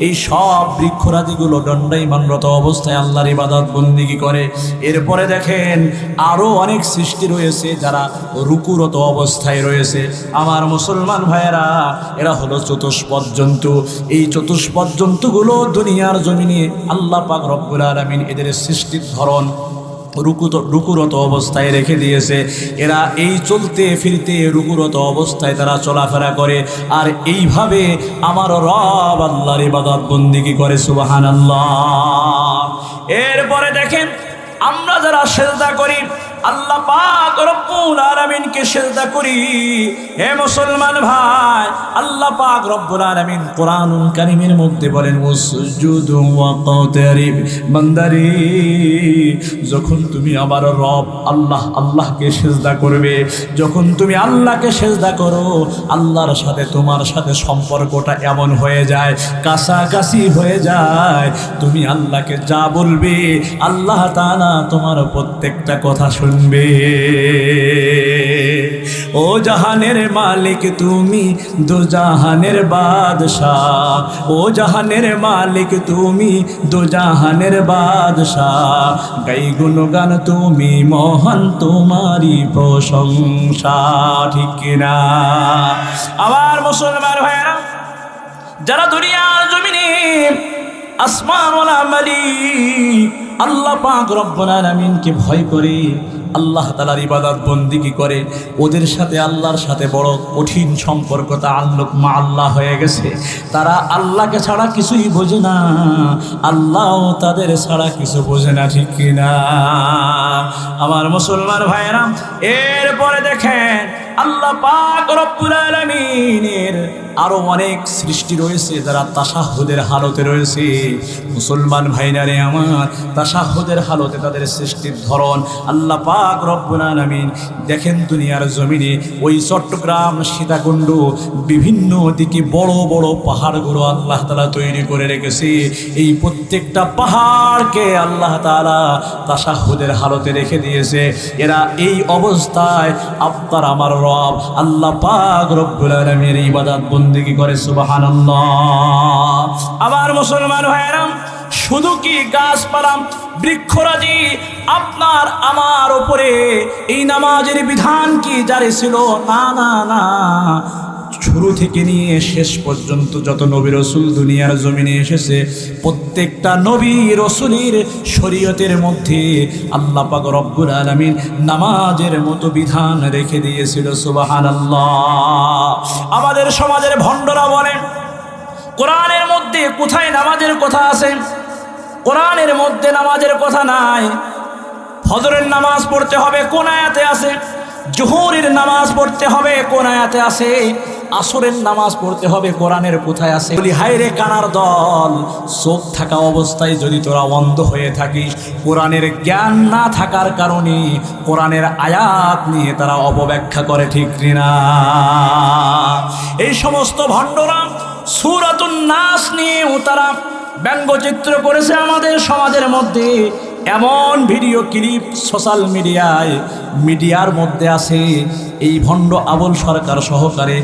[SPEAKER 1] এই সব বৃক্ষরাজিগুলো দণ্ডায়মানরত অবস্থায় আল্লাহর ইবাদত বন্দেগী করে। এরপরে দেখেন আরও অনেক সৃষ্টি রয়েছে যারা রুকুরত অবস্থায় রয়েছে। আমার মুসলমান ভাইয়েরা, এরা হলো চতুষ্পদ জন্তু। এই চতুষ্পদ জন্তুগুলো দুনিয়ার জমিনে আল্লাহ পাক রব্বুল আলামিন এদের সৃষ্টির ধরন রুকুরত অবস্থায় রেখে দিয়েছে। এরা এই চলতে ফিরতে রুকুরত অবস্থায় তারা চলাফেরা করে, আর এইভাবে আমার রব আল্লাহর ইবাদত বন্দেগী করে। সুবহানাল্লাহ। এরপরে দেখেন আমরা যারা সিজদা করি, আল্লাহ পাক রব্বুল আলামিনকে সিজদা করি। হে মুসলমান ভাই, আল্লাহ পাক রব্বুল আলামিন কোরআনুল কারীমের মধ্যে বলেন, ওয়াসজুদু ওয়াকতারিব। বান্দারে, যখন তুমি আমার রব আল্লাহকে সিজদা করবে, যখন তুমি আল্লাহকে সিজদা করো, আল্লাহর সাথে তোমার সাথে সম্পর্কটা এমন হয়ে যায়, কাছাকাছি হয়ে যায়, তুমি আল্লাহকে যা বলবে আল্লাহ তাআলা তোমার প্রত্যেকটা কথা শুনবে। ও জাহানের মালিক তুমি, দো জাহানের বাদশাহ। ও জাহানের মালিক তুমি, দো জাহানের বাদশাহ। গাই গুণগান তুমি মহান, তোমারই প্রশংসা। ঠিক কিনা? আমার মুসলমান ভাইয়েরা, যারা দুনিয়ার জমিনে আসমানওয়ালা মালিক আল্লাহ পাক রব্বুল আলামিনকে ভয় করে, আল্লাহ তাআলার ইবাদত বন্দেগী করে, ওদের সাথে আল্লাহর সাথে বড় কঠিন সম্পর্ক, তাআল্লুক মা আল্লাহ হয়ে গেছে। তারা আল্লাহকে ছাড়া কিছুই বোঝে না, আল্লাহও তাদের ছাড়া কিছু বোঝে না। ঠিক কিনা? আমার মুসলমান ভাইয়েরা, এরপরে দেখেন আল্লাহ পাক রব্বুল আলামিনের আরো অনেক সৃষ্টি রয়েছে যারা তাশাহুদের হালতে রয়েছে। মুসলমান ভাইনারে আমার, তাশাহুদের হালতে তাদের সৃষ্টির ধরন আল্লাহ পাক রব্বুল আলামিন দেখেন দুনিয়ার জমিনে ওই চট্টগ্রাম, সীতাকুণ্ড, বিভিন্ন দিকে বড় বড় পাহাড়গুলো আল্লাহ তাআলা তৈরি করে রেখেছে। এই প্রত্যেকটা পাহাড়কে আল্লাহ তাআলা তাশাহুদের হালতে রেখে দিয়েছে। এরা এই অবস্থায় আপনার আমার রব আল্লাহ পাক রব্বুল আলামিনের ইবাদত বন্দেগী করে। সুবহানাল্লাহ। আমার মুসলমান ভাইয়েরা, শুধু কি গাছপালা, বৃক্ষরাজি আপনার আমার উপরে এই নামাজের বিধান কি জারি ছিল? না না না, শুরু থেকে নিয়ে শেষ পর্যন্ত যত নবী রসুল দুনিয়ার জমিনে এসেছে, প্রত্যেকটা নবী রসুলের শরীয়তের মধ্যে আল্লাহ পাক রব্বুল আলামিন নামাজের মতো বিধান রেখে দিয়েছিল। সুবহানাল্লাহ। আমাদের সমাজের ভণ্ডরা বলেন কোরআনের মধ্যে কোথায় নামাজের কথা আছে? কোরআনের মধ্যে নামাজের কথা নাই। ফজরের নামাজ পড়তে হবে কোন আয়াতে আছে? জোহরের নামাজ পড়তে হবে কোন আয়াতে আছে? আসরের নামাজ পড়তে হবে কোরআনের কোথায় আছে? বলি হায় রে কানার দল, চোখ থাকা অবস্থায় যদি তোরা অন্ধ হয়ে থাকিস, কোরআনের জ্ঞান না থাকার কারণে কোরআনের আয়াত নিয়ে তারা অপব্যাখ্যা করে। ঠিক না? এই সমস্ত ভণ্ডরা সূরাতুন নাস নিয়েও তারা ব্যঙ্গচিত্র করেছে আমাদের সমাজের মধ্যে। এমন ভিডিও ক্লিপ সোশ্যাল মিডিয়ার মধ্যে আছে। এই ভণ্ড আবুল সরকার সহকারে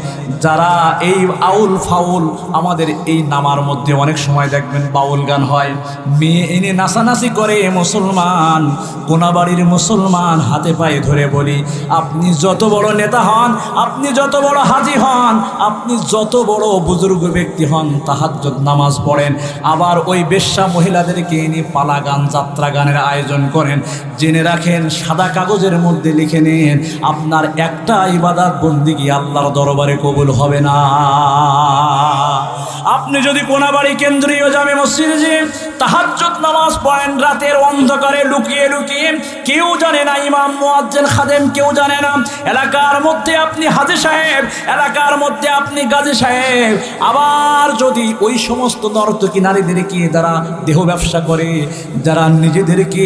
[SPEAKER 1] যারা এই আউল ফাউল আমাদের এই নামার মধ্যে অনেক সময় দেখবেন বাউল গান হয়, মেয়ে এনে নাচানাচি করে। মুসলমান, কোনাবাড়ির মুসলমান হাতে পায়ে ধরে বলি, আপনি যত বড় নেতা হন, আপনি যত বড় হাজি হন, আপনি যত বড় বুজুর্গ ব্যক্তি হন, তাহাজ্জুদ নামাজ পড়েন, আবার ওই বেশ্যা মহিলাদেরকে এনে পালা গান, যাত্রা গানের আয়োজন করেন, জেনে রাখেন সাদা কাগজের মধ্যে লিখে নেন আপনার একটা ইবাদত বন্দেগী আল্লাহর দরবারে কবুল হবে না। আপনি যদি কোনাবাড়ি কেন্দ্রীয় জামে মসজিদে তাহাজ্জুদ নামাজ পড়েন রাতের অন্ধকারে লুকিয়ে লুকিয়ে, কেউ জানে না, ইমাম মুয়াজ্জিন খাদেম কেউ জানে না। এলাকার মধ্যে আপনি হাজী সাহেব, এলাকার মধ্যে আপনি গাজী সাহেব। আবার যদি ওই সমস্ত নর্তকী নারীদেরকে যারা দেহ ব্যবসা করে, যারা নিজেদেরকে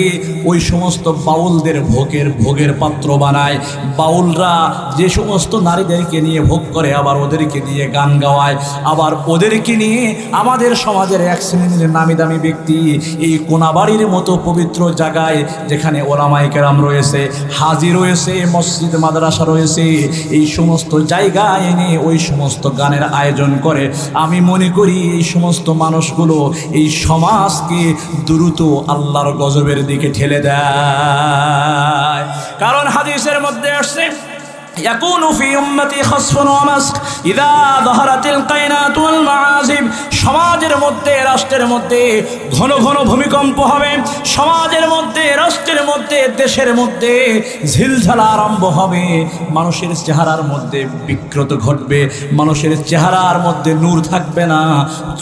[SPEAKER 1] ওই সমস্ত বাউলদের ভোগের পাত্র বানায়, বাউলরা যে সমস্ত নারীদেরকে নিয়ে ভোগ করে আবার ওদেরকে দিয়ে গান গাওয়ায়, আবার ওদেরকে নিয়ে আমাদের সমাজের এক শ্রেণীর নামি দামি ব্যক্তি এই কোনাবাড়ির মতো পবিত্র জায়গায় যেখানে ওলামায়ে কেরাম রয়েছে, হাজী রয়েছে, মসজিদ মাদ্রাসা রয়েছে, এই সমস্ত জায়গায় এনে ওই সমস্ত গানের আয়োজন করে। আমি মনে করি এই সমস্ত মানুষগুলো এই সমাজকে দ্রুত আল্লাহর গজবের দিকে ঠেলে দেয়। কারণ হাদিসের মধ্যে আসছে ইয়াকুনু ফি উম্মতি খাসফুন ওয়া মাসক ইযা যাহারাতিল কায়নাত ওয়াল মাআজিব। সমাজের মধ্যে, রাষ্ট্রের মধ্যে ঘন ঘন ভূমিকম্প হবে, সমাজের মধ্যে, রাষ্ট্রের মধ্যে, দেশের মধ্যে ঝিলঝালা আরম্ভ হবে, মানুষের চেহারার মধ্যে বিকৃত ঘটবে, মানুষের চেহারার মধ্যে নূর থাকবে না,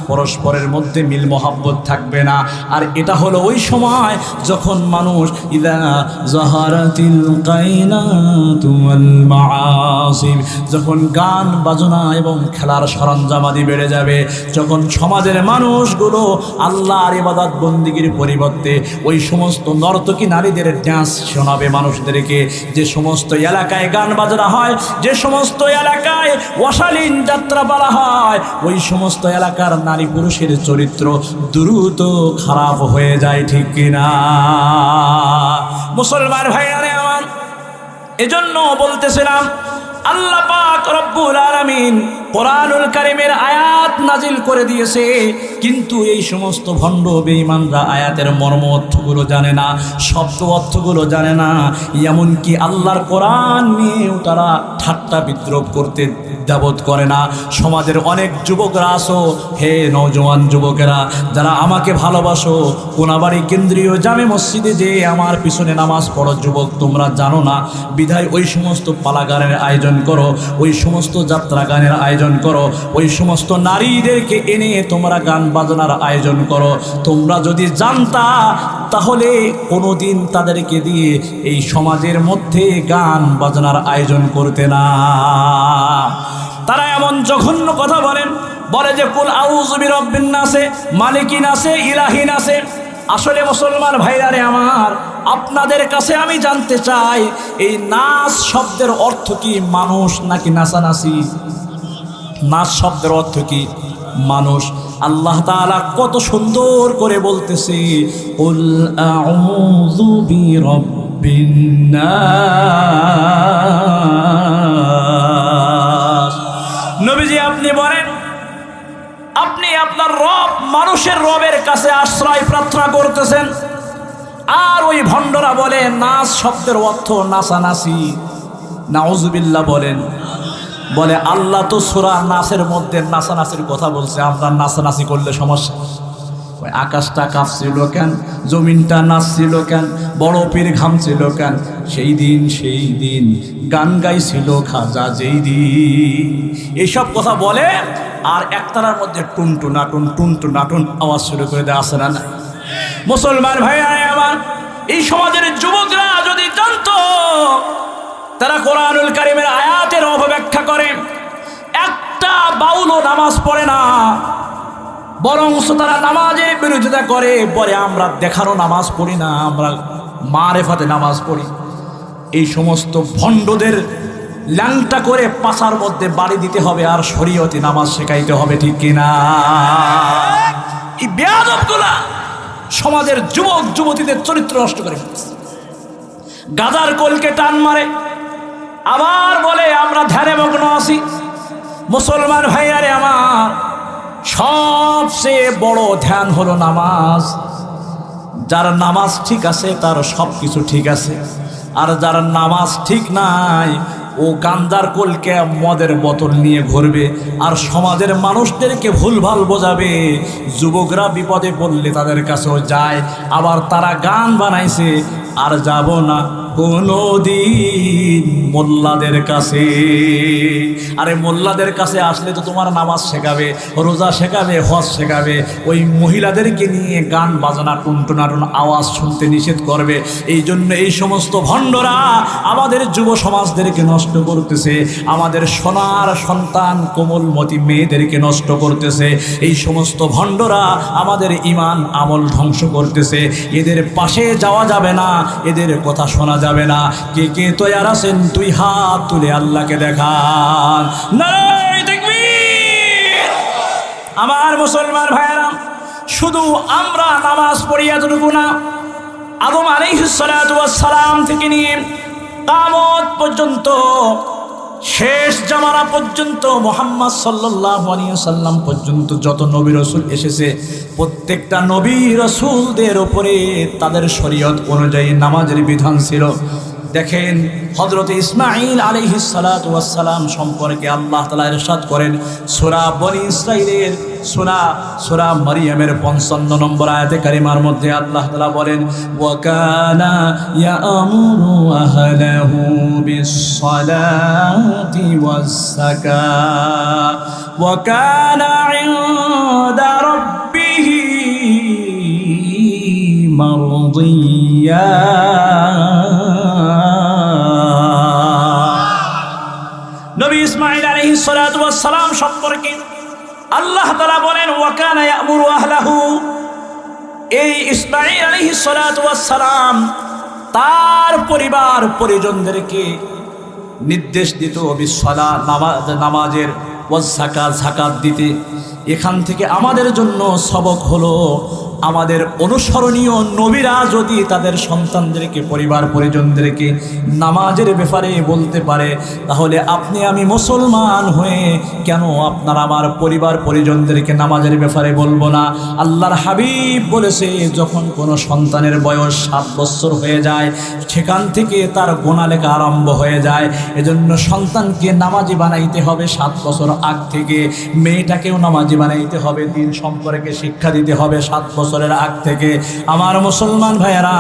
[SPEAKER 1] পরস্পরের মধ্যে মিল মহাব্বত থাকবে না। আর এটা হলো ওই সময় যখন মানুষ ইযা যাহারাতিল কায়নাত ওয়াল মাআসিব, যখন গান বাজনা এবং খেলার সরঞ্জামাদি বেড়ে যাবে, যখন সমাজের মানুষগুলো আল্লাহর ইবাদত বন্দিগির পরিবর্তে ওই সমস্ত নর্তকী নারীদের ডান্স শোনাবে মানুষদেরকে। যে সমস্ত এলাকায় গান বাজনা হয়, যে সমস্ত এলাকায় অশালীন যাত্রা বলা হয়, ওই সমস্ত এলাকার নারী পুরুষের চরিত্র দ্রুত খারাপ হয়ে যায়, ঠিক কিনা মুসলমান ভাইরা আমার? এজন্য বলতেছিলাম আল্লাহ পাক রব্বুল আলামিন কোরআনুল কারীমের আয়াত নাজিল করে দিয়েছে, কিন্তু এই সমস্ত ভণ্ড বেঈমানরা আয়াতের মর্ম অর্থগুলো জানে না, শব্দ অর্থগুলো জানে না, এমনকি আল্লাহর কোরআন নিয়েও তারা ঠাট্টা বিদ্রোহ করতে দ্যাবত করে না। সমাজের অনেক যুবকরা আসো, হে নওজোয়ান যুবকেরা যারা আমাকে ভালোবাসো, কোনাবাড়ি কেন্দ্রীয় জামে মসজিদে যে আমার পিছনে নামাজ পড়ো যুবক, তোমরা জানো না বিধায় ওই সমস্ত পালা গানের আয়োজন করো, ওই সমস্ত যাত্রা গানের আয়োজন করো, ওই সমস্ত নারীদেরকে এনে তোমরা গান বাজনার আয়োজন করো। তোমরা যদি জানতা তাহলে কোনোদিন তাদেরকে দিয়ে এই সমাজের মধ্যে গান বাজনার আয়োজন করতে না। তারা এমন জঘন্য কথা বলে যে কুল আউযু বিরাব্বিন নাসে, মালিকিন আছে, ইলাহিন আছে। আসলে মুসলমান ভাইরারে আমার, আপনাদের কাছে আমি জানতে চাই এই নাচ শব্দের অর্থ কি মানুষ নাকি নাচানাচি? নাচ শব্দের অর্থ কি মানুষ। আল্লাহ তাআলা কত সুন্দর করে বলতেছে কুল আউযু বিরাব্বিন নাস। নবীজি আপনি বলেন, আপনি আপনার রব, মানুষের রবের কাছে আশ্রয় প্রার্থনা করতেছেন, আর ওই ভণ্ডরা বলে নাচ শব্দের অর্থ নাচানাচি। নাউজুবিল্লাহ বলেন। বলে আল্লাহ তো সূরা নাসের মধ্যে নাচানাচির কথা বলছে, আমরা নাচানাচি করলে সমস্যা? ওই আকাশটা কাঁপছিল কেন, জমিনটা নাচছিল কেন, বড় পীর ঘামছিল কেন? সেই দিন গান গাইছিল খাজা যেই দিন। এইসব কথা বলে আর একতারার মধ্যে টুনটুন আওয়াজ শুরু করে দেয়, আসে না? মুসলমান ভাইরা আমার, এই সমাজের যুবকরা যদি জানতো, তারা কোরআনুল কারীমের আয়াতের অপব্যাখ্যা করে। একটা বাউলও নামাজ পড়ে না, বরং তারা নামাজের বিরোধিতা করে, বলে আমরা দেখানো নামাজ পড়ি না, আমরা মারেফাতে নামাজ পড়ি। এই সমস্ত ভণ্ডদের ল্যাংটা করে পাছার মধ্যে বাড়ি দিতে হবে আর শরীয়তি নামাজ শেখাইতে হবে, ঠিক কিনা? এই বেয়াদবগুলা সমাজের যুবক যুবতীদের চরিত্র নষ্ট করে ফেলছে। গাজার কোলকে টান মারে, আবার বলে আমরা ধ্যানে মগ্ন আছি। মুসলমান ভাইয়ারে আমার, সবচেয়ে বড় ধ্যান হলো নামাজ। যার নামাজ ঠিক আছে তার সব কিছু ঠিক আছে, আর যার নামাজ ঠিক নাই ও গান্দার কোলকে মদের বোতল নিয়ে ঘুরবে আর সমাজের মানুষদেরকে ভুলভাল বোঝাবে। যুবকরা বিপদে পড়লে তাদের কাছেও যায়, আবার তারা গান বানাইছে আর যাব না কোনদিন মোল্লাদের কাছে। আরে মোল্লাদের কাছে আসলে তো তোমার নামাজ শেখাবে, রোজা শেখাবে, হজ শেখাবে, ওই মহিলাদেরকে নিয়ে গান বাজনা টুনটুনাটুন আওয়াজ শুনতে নিষেধ করবে। এই জন্য এই সমস্ত ভণ্ডরা আমাদের যুব সমাজদেরকে নষ্ট করতেছে, আমাদের সোনার সন্তান কোমলমতি মেয়েদেরকে নষ্ট করতেছে। এই সমস্ত ভণ্ডরা আমাদের ঈমান আমল ধ্বংস করতেছে। এদের পাশে যাওয়া যাবে না, এদের কথা শোনা যাবে না। কে কে তৈয়ার আছেন? দুই হাত তুলে আল্লাহকে দেখান। নারায়ে তাকবীর। আমার মুসলমান ভাইয়েরা, শুধু আমরা নামাজ পড়ি এতটুকু না, আদম আলাইহিস সালাতু ওয়াস সালাম থেকে নিয়ে কিয়ামত পর্যন্ত, শেষ জামানা পর্যন্ত, মুহাম্মদ সাল্লাল্লাহু আলাইহি ওয়াসাল্লাম পর্যন্ত যত নবী রাসূল এসেছে, প্রত্যেকটা নবী রাসূলদের উপরে তাদের শরীয়ত অনুযায়ী নামাজের বিধান ছিল। দেখেন হযরত ইসমাঈল আলাইহিস সালাতু ওয়াস সালাম সম্পর্কে আল্লাহ তাআলা ইরশাদ করেন সূরা বনী ইসরাঈলের সূরা মারইয়ামের 55 নম্বর আয়াতে কারিমার মধ্যে আল্লাহ তাআলা বলেন, ওয়া কানা ইয়া'মুরু আহলাহু বিস-সালাতি ওয়াস-সাকাত ওয়া কানা 'ইনদা রাব্বিহি মারদিয়্যা। নবী ইসমাঈল আলাইহিস সালাতু ওয়াস সালাম সম্পর্কে আল্লাহ তাআলা বলেন, ওয়া কানা ইয়া'মুরু আহলাহু, এই ইসমাঈল আলাইহিস সালাতু ওয়াস সালাম তার পরিবার পরিজনদেরকে নির্দেশ দিত বিসসালাত, নামাজের, ওয়াজ যাকাত, যাকাত দিতে। এখান থেকে আমাদের জন্য সবক হলো, আমাদের অনুসরণীয় নবীরা যদি তাদের সন্তানদেরকে, পরিবার পরিজনদেরকে নামাজের ব্যাপারে বলতে পারে, তাহলে আপনি আমি মুসলমান হয়ে কেন আপনার আমার পরিবার পরিজনদেরকে নামাজের ব্যাপারে বলবো না? আল্লাহর হাবিব বলেছে, যখন কোনো সন্তানের বয়স 7 বছর হয়ে যায়, সেখান থেকে তার গুনাহ লেখা আরম্ভ হয়ে যায়। এজন্য সন্তানকে নামাজি বানাইতে হবে 7 বছর আগ থেকে, মেয়েটাকেও নামাজি বানাইতে হবে, দিন সম্পর্কে শিক্ষা দিতে হবে 7 বছরের আগ থেকে। আমার মুসলমান ভাইয়েরা,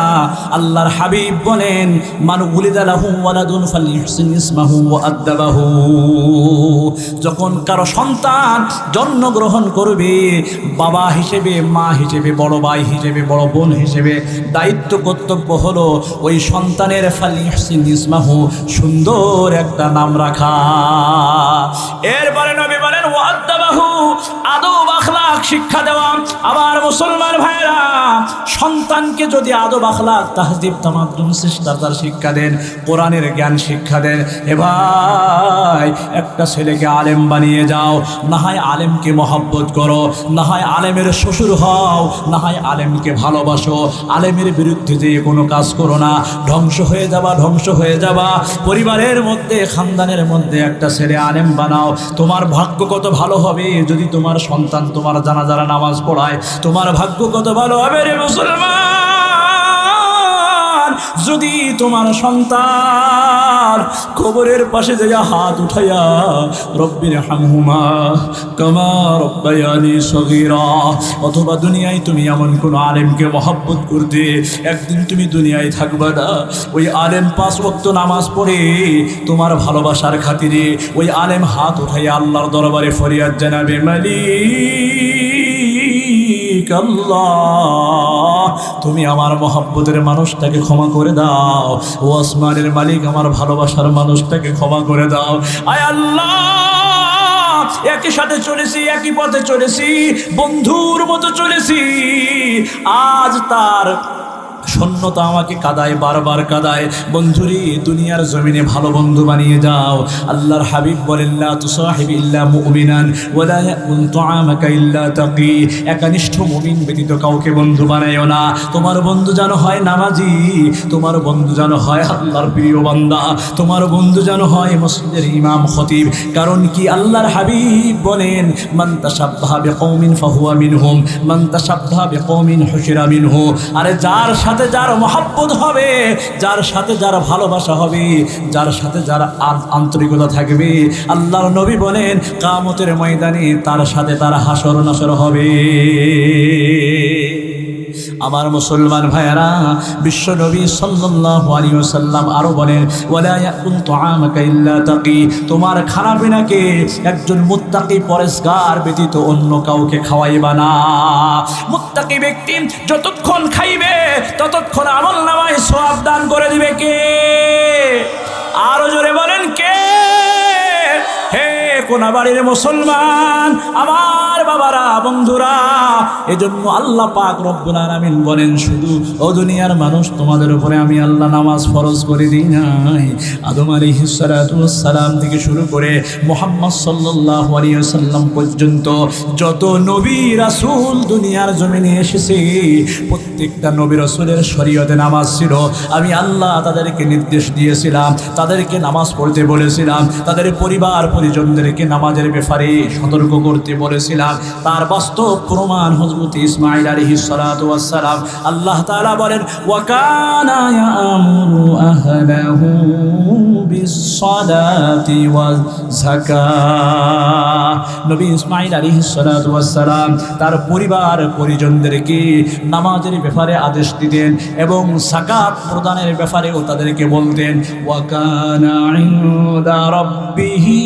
[SPEAKER 1] আল্লাহর হাবিব বলেন, মান উলিদা লাহু ওয়ালাদুন ফালইহসিন ইসমাহু ওয়া আদবাহু। যখন কারো সন্তান জন্মগ্রহণ করবে, বাবা হিসেবে, মা হিসেবে, বড় ভাই হিসেবে, বড় বোন হিসেবে দায়িত্ব কর্তব্য হলো ওই সন্তানের ফালইহসিন ইসমাহু, সুন্দর একটা নাম রাখা। এরপরে নবী বলেন ওয়া আদবাহু, আদব আখলাক শিক্ষা দেওয়া। আমার মুসলমান ভাইরা, সন্তানকে যদি আদব আখলাক, তাহজিব তামাদ্দুন শিষ্টাচার শিক্ষা দেন, কোরআনের জ্ঞান শিক্ষা দেন, এ ভাই একটা ছেলেকে আলেম বানিয়ে যাও। না হয় আলেমকে মহব্বত করো, না হয় আলেমের শ্বশুর হও, না হয় আলেমকে ভালোবাসো। আলেমের বিরুদ্ধে যে কোনো কাজ করো না, ধ্বংস হয়ে যাবা, ধ্বংস হয়ে যাবা। পরিবারের মধ্যে, খানদানের মধ্যে একটা ছেলে আলেম বানাও। তোমার ভাগ্য কত ভালো হবে যদি তোমার সন্তান তোমার জানাজার নামাজ পড়ায়। তোমার ভাগ্য কত ভালো হবে রে মুসলমান, যদি তোমার সন্তান কবরের পাশে যাইয়া হাত উঠাইয়া রব্বির হামহুমা কামা রব্বায়ানি সগীরা। অথবা দুনিয়ায় তুমি এমন কোন আলেমকে মহব্বত করতে, একদিন তুমি দুনিয়ায় থাকবা না, ওই আলেম 5 ওয়াক্ত নামাজ পড়ে তোমার ভালোবাসার খাতিরে ওই আলেম হাত উঠাইয়া আল্লাহর দরবারে ফরিয়াদ জানাবে, মালিক আল্লাহ, তুমি আমার মহব্বতের মানুষটাকে ক্ষমা করে দাও। ও আসমানের মালিক, আমার ভালোবাসার মানুষটাকে ক্ষমা করে দাও। আয় আল্লাহ, একই সাথে চলেছি, একই পথে চলেছি, বন্ধুর মতো চলেছি, আজ তার শূন্যতা আমাকে কাদায়, বারবার কাদায়। বন্ধুরি, দুনিয়ার জমিনে ভালো বন্ধু বানিয়ে যাও। আল্লাহর হাবিব বলেন, লা তুসাহিবি ইল্লা মুমিনান ওয়া লা ইয়াকুল তুআমাকা ইল্লা তাকি। একনিষ্ঠ মুমিন ব্যতীত কাউকে বন্ধু বানাইও না। তোমার বন্ধু যেন হয় নামাজি, তোমার বন্ধু যেন হয় আল্লাহর প্রিয় বান্দা, তোমার বন্ধু যেন হয় মসজিদের ইমাম খতিব। কারণ কি, আল্লাহর হাবিব বলেন, মান তাশাব্বাহা বিকওমিন ফাহুয়া মিনহুম, মান তাশাব্বাহা বিকওমিন হুশিরা মিনহু। আরে যার সাথে যার মহব্বত হবে, যার সাথে যার ভালোবাসা হবে, যার সাথে যার আন্তরিকতা থাকবে, আল্লাহর নবী বলেন কিয়ামতের ময়দানে তার সাথে তার হাসর নাসর হবে। আমার মুসলমান ভাইয়েরা, বিশ্ব নবী সাল্লাল্লাহু আলাইহি ওয়াসাল্লাম আরো বলেন, ওয়ালা ইয়াকুল তুআমাকা ইল্লা তাকি, তোমার খানা পিনাকে একজন মুত্তাকি পরেশগার ব্যতীত অন্য কাউকে খাওয়াইবা না। মুত্তাকি ব্যক্তি যতক্ষণ খাইবে ততক্ষণ আমলনামায় সওয়াব দান করে দিবে কে? আরো জোরে বলেন কে? হে কোনাবাড়ির মুসলমান, আমার বাবারা, বন্ধুরা, এজন্য আল্লাহ পাক রব্বুল আলামিন বলেন, শুধু ও দুনিয়ার মানুষ, তোমাদের উপরে আমি আল্লাহ নামাজ ফরজ করে দিই নাই। আদম আলাইহিস সালাতু ওয়াস সালাম থেকে শুরু করে মুহাম্মদ সাল্লাল্লাহু আলাইহি ওয়াসাল্লাম পর্যন্ত যত নবী রাসূল দুনিয়ার জমিনে এসেছে, প্রত্যেকটা নবী রাসূলের শরীয়তে নামাজ ছিল। আমি আল্লাহ তাদেরকে নির্দেশ দিয়েছিলাম, তাদেরকে নামাজ পড়তে বলেছিলাম, তাদের পরিবার পরিজনদেরকে নামাজের ব্যাপারে সতর্ক করতে বলেছিলাম। তার বাস্তব প্রমাণ হযরত ইসমাঈল আলাইহিস সালাতু ওয়াস সালাম। আল্লাহ তাআলা বলেন, ওয়া কানা ইয়ামুরু আহলাহু বিস-সালাতি ওয়াজ যাকাত। নবী ইসমাঈল আলাইহিস সালাতু ওয়াস সালাম তার পরিবার পরিজনদেরকে নামাজের ব্যাপারে আদেশ দিতেন এবং যাকাত প্রদানের ব্যাপারেও তাদেরকে বলতেন, ওয়া কানা ইনদা রাব্বিহি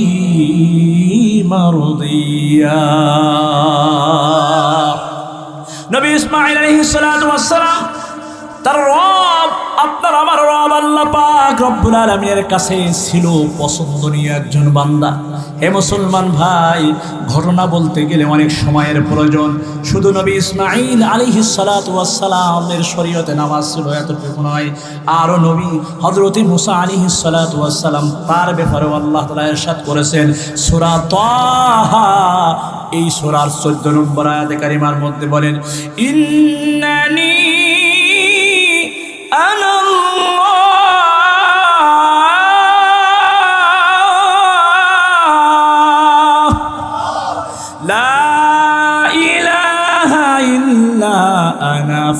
[SPEAKER 1] মারদিয়া। নবী ইসমাঈল আলাইহিস সালাতু ওয়াস সালাম তার রব, আপনার আমার রব আল্লাহ পাক রব্বুল আলামিনের কাছে ছিল পছন্দনীয় একজন বান্দা। হে মুসলমান ভাই, ঘটনা বলতে গেলে অনেক সময়ের প্রয়োজন। শুধু নবী ইসমাঈল আলাইহিস সালাতু ওয়াস সালামের শরীয়তে নামাজ ছিল এতটুকু নয়, আরও নবী হযরত মুসা আলাইহিস সালাতু ওয়াস সালাম, তার ব্যাপারেও আল্লাহ তাআলা ইরশাদ করেছেন সূরা তাহা, এই সূরার 14 নম্বর আয়াতে কারিমার মধ্যে বলেন, ইন্নানি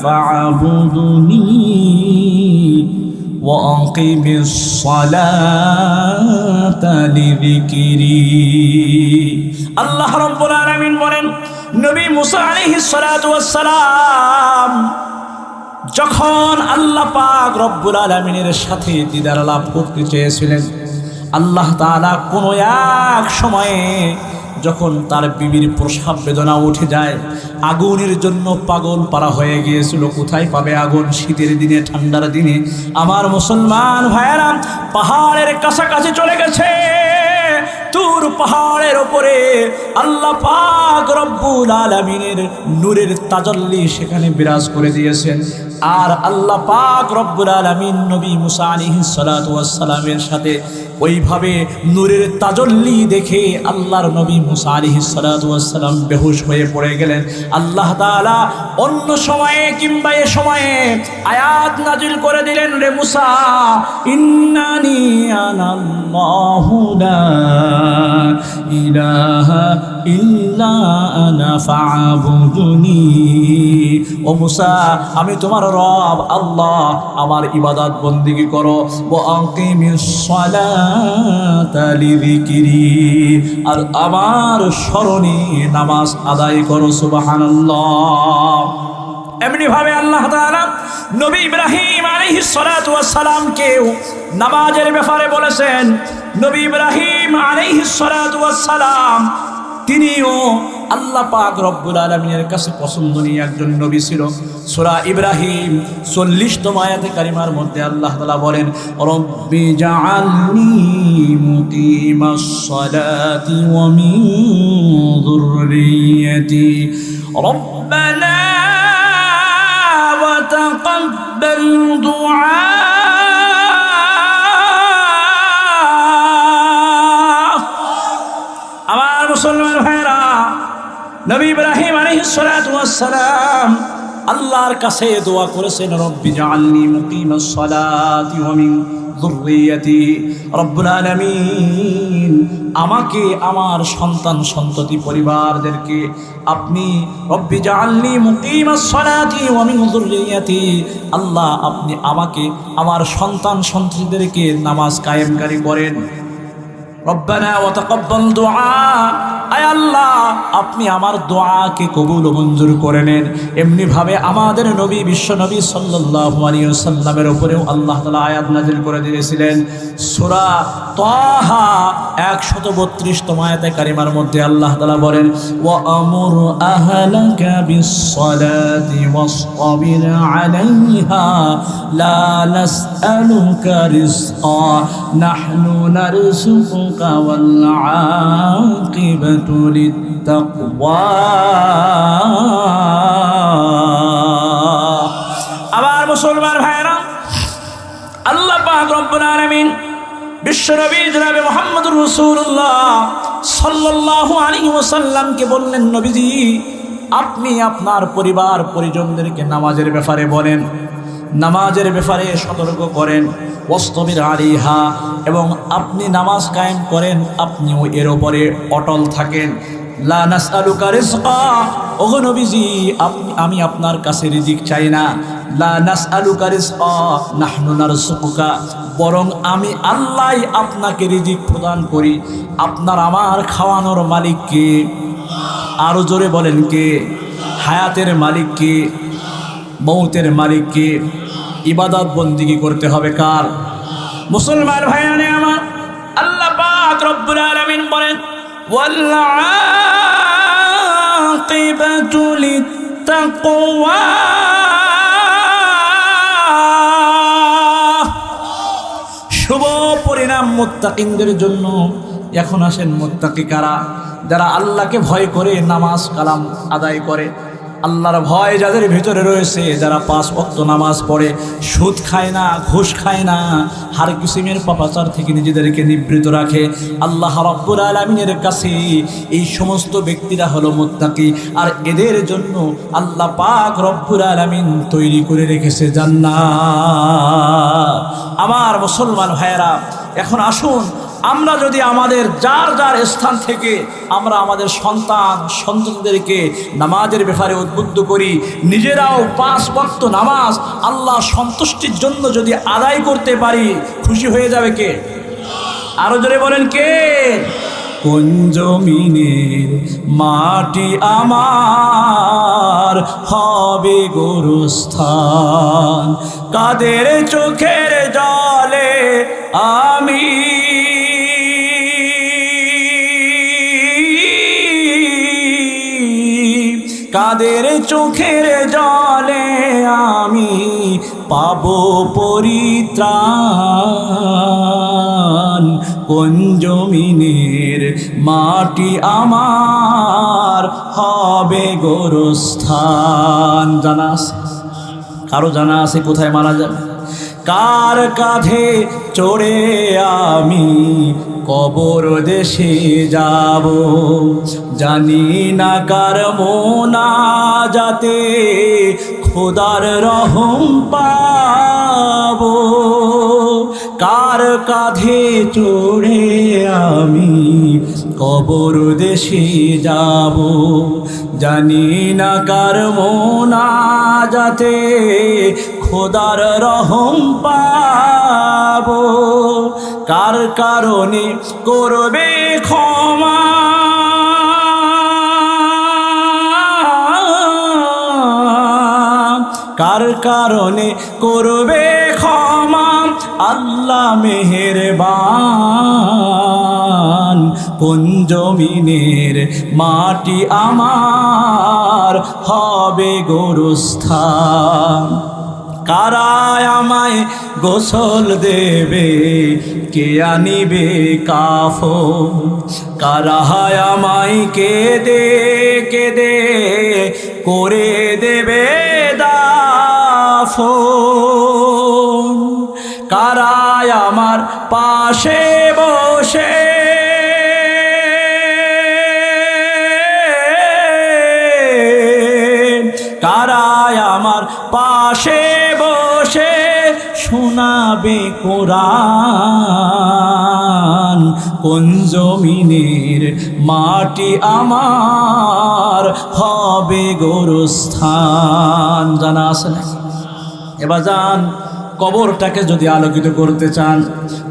[SPEAKER 1] فاعبدني وأقم الصلاة لذكري। আল্লাহ রাব্বুল আলামিন বলেন, নবী মুসা আলাইহিস সালাতু ওয়াস সালাম যখন আল্লাহ পাক রব্বুল আলামিনের সাথে দিদার লাভ করতে চেয়েছিলেন, আল্লাহ তাআলা কোনো এক সময়ে যখন তার বিবির প্রসাব বেদনা উঠে যায়, আগুনের জন্য পাগল পারা হয়ে গিয়েছিল। কোথায় পাবে আগুন শীতের দিনে, ঠান্ডার দিনে? আমার মুসলমান ভাইয়েরা, পাহাড়ের কাছাকাছি চলে গেছে। তুর পাহাড়ের উপরে আল্লাহ পাক রব্বুল আলামিনের নূরের তাজাল্লি সেখানে বিরাজ করে দিয়েছেন। আর আল্লাহ পাক রব্বুল আলামিন নবী মুসা আলাইহিস সালাতু ওয়াস সালামের সাথে ওইভাবে নূরের তাজাল্লি দেখে আল্লাহর নবী মুসা আলাইহিস সালাতু ওয়াস সালাম বেহুশ হয়ে পড়ে গেলেন। আল্লাহ তাআলা অন্য সময়ে কিংবা এ সময়ে আয়াত নাজিল করে দিলেন, রে মুসা, ইন্নানি আনাল্লাহু লা ইলাহা ইল্লা আনা ফা'বুদুনি। ও মুসা, আমি তোমার রব আল্লাহ, আমার ইবাদত বন্দেগী করো। ওয়া আকিমিস সালাতা লিযিকরি, আর আমার স্মরণে নামাজ আদায় করো। সুবহানাল্লাহ। এমনি ভাবে আল্লাহ তাআলা নবী ইব্রাহিম আলাইহিস সালাতু ওয়াস সালামকেও নামাজের ব্যাপারে বলেছেন। নবী ইব্রাহিম আলাইহিস সালাতু ওয়াস সালাম তিনিও আল্লাহ পাক রব্বুল আলামিনের কাছে পছন্দনীয় একজন নবী ছিল। সূরা ইব্রাহিম 40তম আয়াতে কারিমার মধ্যে আল্লাহ তাআলা বলেন, রব্বি জাআলনি মুকিমাস সালাতি ওয়া মিন যুররিয়্যাতি রব্বানা ওয়া তাকাব্বাল দুআ। আমার মুসলমান ভাইরা, নবী ইব্রাহিম আলাইহিস সালাতু ওয়াস সালাম আল্লাহর কাছে দোয়া করেছেন, রব্বি জাআলনি মুকিমাস সালাতি ওয়া মিন যুররিয়্যাতি। রব্বুল আলামিন, আমাকে, আমার সন্তান সন্ততি পরিবারদেরকে আপনি রব্বি জাআলনি মুকিমাস সালাতি ওয়া মিন যুররিয়্যাতি, আল্লাহ আপনি আমাকে, আমার সন্তান সন্ততিদেরকে নামাজ কায়েমকারী করেন। রব্বানা ওয়া তাকাব্বাল দুআ, আয় আল্লাহ আপনি আমার দোয়াকে কবুল ও মঞ্জুর করে নেন। এমনিভাবে আমাদের নবী বিশ্ব নবী সাল্লাল্লাহু আলাইহি ওয়াসাল্লামের উপরেও আল্লাহ তাআলা আয়াত নাযিল করে দিয়েছিলেন। সূরা তাহা 132তম আয়াতে কারিমার মধ্যে আল্লাহ তাআলা বলেন, ওয়া আমুর আহলাকা বিস-সালাতি ওয়াসতাবির আলাইহা লা নাসআলুকা রিজকা নাহনু নারযুকুকা ওয়াল আকিবাতু লিত-তাকওয়া। আবার মুসলমান ভাইরা, আল্লাহ পাক রব্বুল আলামিন বিশ্বনবী জনাবে মুহাম্মদুর রাসূলুল্লাহ সাল্লাল্লাহু আলাইহি ওয়াসাল্লামকে বললেন, নবীজি আপনি আপনার পরিবার পরিজনদেরকে নামাজের ব্যাপারে বলেন, নামাজের ব্যাপারে সতর্ক করেন। ওয়াসতাবির আলাইহা, এবং আপনি নামাজ কায়েম করেন, আপনিও এর উপরে অটল থাকেন। লা নাসআলুকা রিজকা, ওগো নবীজি আমি আপনার কাছে রিজিক চাই না। লা নাসআলুকা রিজকা নাহনু নারযুকুকা, বরং আমি আল্লাহই আপনাকে রিজিক প্রদান করি। আপনার আমার খাওয়ানোর মালিক কে? আরো জোরে বলেন কে? হায়াতের মালিক কে? মৌতের মালিক কে? ইবাদত বন্দিগি করতে হবে কার? মুসলমান ভাইয়ানে আমার, আল্লাহ পাক রব্বুল আলামিন বলেন, ওয়াল আকিবাতু লিত-তাকওয়া, শুভ পরিণাম মুত্তাকিনদের জন্য। এখন আসেন, মুত্তাকি কারা? যারা আল্লাহকে ভয় করে নামাজ কালাম আদায় করে। আল্লাহর ভয় যাদের ভিতরে রয়েছে, যারা 5 ওয়াক্ত নামাজ পড়ে, সুদ খায় না, ঘুষ খায় না, হার কিসিমের পাপাচার থেকে নিজেদেরকে নিবৃত রাখে, আল্লাহ রাব্বুল আলামিনের কাছে এই সমস্ত ব্যক্তিরা হলো মুত্তাকি। আর এদের জন্য আল্লাহ পাক রব্বুল আলামিন তৈরি করে রেখেছে জান্নাত। আমার মুসলমান ভাইয়েরা, এখন আসুন আমরা যদি আমাদের যার যার স্থান থেকে আমরা আমাদের সন্তানদেরকে নামাজের ব্যাপারে উদ্বুদ্ধ করি, নিজেরাও 5 ওয়াক্ত নামাজ আল্লাহ সন্তুষ্টির জন্য যদি আদায় করতে পারি, খুশি হয়ে যাবে কে? আরো জোরে বলেন কে? কোন জমিনের মাটি আমার হবে গোরস্থান, কাদের চোখের জলে আমি কাদের চোখের জলে আমি পাবো পরিত্রাণ। কোন জমিনের মাটি আমার হবে গোরস্থান। জানা আছে কারো? জানা আছে কোথায় মারা যাবে? কার কাঁধে চড়ে আমি কবর দেশে যাব, জানি না কার মোনাজাতে খোদার রহম পাবো। কার কাঁধে চড়ে আমি কবর দেশে যাব, জানি না কার মোনাজাতে খোদার রহম পাবো। কার কারণে করবে ক্ষমা, কার কারণে করবে ক্ষমা আল্লাহ মেহেরবান। কোন জমিনের মাটি আমার হবে গোরস্থান। কারায় আমায় গোসল দেবে, কে আনিবে কাফন, কারায় আমায় কেঁদে কেঁদে করে দেবে দাফন। কারায় আমার পাশে বসে কারায় আমার পাশে বসে শোনাবে কোরআন। কোন জমিনের মাটি আমার হবে গোরস্থান। জানা আছে না? এবার যান, কবরটাকে যদি আলোকিত করতে চান,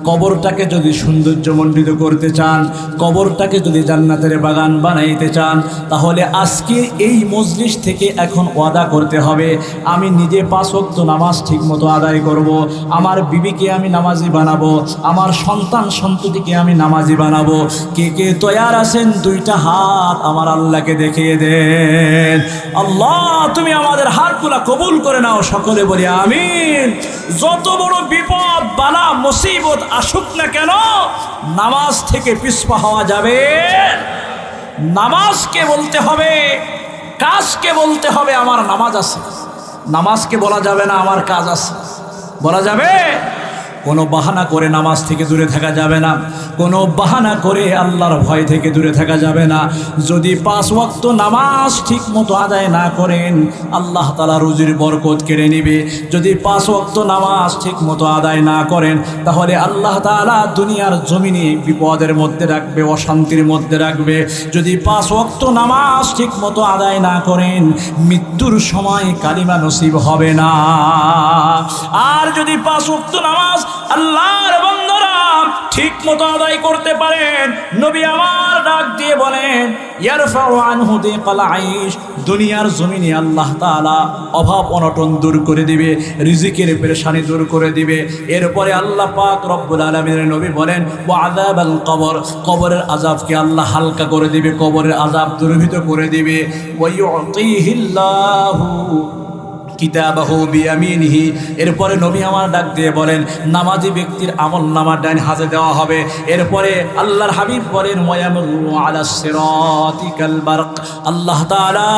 [SPEAKER 1] কবরটাকে যদি সৌন্দর্যমণ্ডিত করতে চান, কবরটাকে যদি জান্নাতের বাগান বানাইতে চান, তাহলে আজকে এই মজলিস থেকে এখন ওয়াদা করতে হবে, আমি নিজে 5 ওয়াক্ত নামাজ ঠিকমতো আদায় করব, আমার বিবিকে আমি নামাজি বানাবো, আমার সন্তান সন্ততিকে আমি নামাজি বানাবো। কে কে তৈয়ার আছেন? 2টা হাত আমার আল্লাহকে দেখিয়ে দেন। আল্লাহ তুমি আমাদের হাতগুলা কবুল করে নাও, সকলে বলি আমিন। যত বড় বিপদ বালা মুসিবত আসুক না কেন, নামাজ থেকে পিছপা হওয়া যাবে। নামাজকে বলতে হবে, কাজকে বলতে হবে আমার নামাজ আছে। নামাজকে বলা যাবে না আমার কাজ আছে, বলা যাবে। কোনো বাহানা করে নামাজ থেকে দূরে থাকা যাবে না, কোনো বাহানা করে আল্লাহর ভয় থেকে দূরে থাকা যাবে না। যদি 5 ওয়াক্ত নামাজ ঠিক মতো আদায় না করেন, আল্লাহ তাআলা রুজির বরকত কেড়ে নেবে। যদি 5 ওয়াক্ত নামাজ ঠিক মতো আদায় না করেন, তাহলে আল্লাহ তাআলা দুনিয়ার জমিনে বিপদের মধ্যে রাখবে, অশান্তির মধ্যে রাখবে। যদি 5 ওয়াক্ত নামাজ ঠিক মতো আদায় না করেন, মৃত্যুর সময় কালিমা নসিব হবে না। আর যদি 5 ওয়াক্ত নামাজ আল্লাহর বান্দারা ঠিক মতো আদায় করতে পারেন, নবী আমার ডাক দিয়ে বলেন, ইয়ারফাউ আনহু দিকাল আইশ, দুনিয়ার জমিনে আল্লাহ তাআলা অভাব অনটন দূর করে দিবে, রিজিকের পেরেশানি দূর করে দিবে। এরপরে আল্লাহ পাক রব্বুল আলামিনের নবী বলেন, ওয়া আযাবাল কবর, কবরের আযাবকে আল্লাহ হালকা করে দিবে, কবরের আযাব দূরীভূত করে দিবে। ওয়া ইউতিহিল্লাহু কিতাবাহু বিয়ামিনিহি, এরপরে নবী আমার ডাক দিয়ে বলেন, নামাজি ব্যক্তির আমল নামা ডাইন হাতে দেওয়া হবে। এরপরে আল্লাহর হাবিব বলেন, ওয়ায়ামুরু আলাস সিরাতি কাল বারক, আল্লাহ তাআলা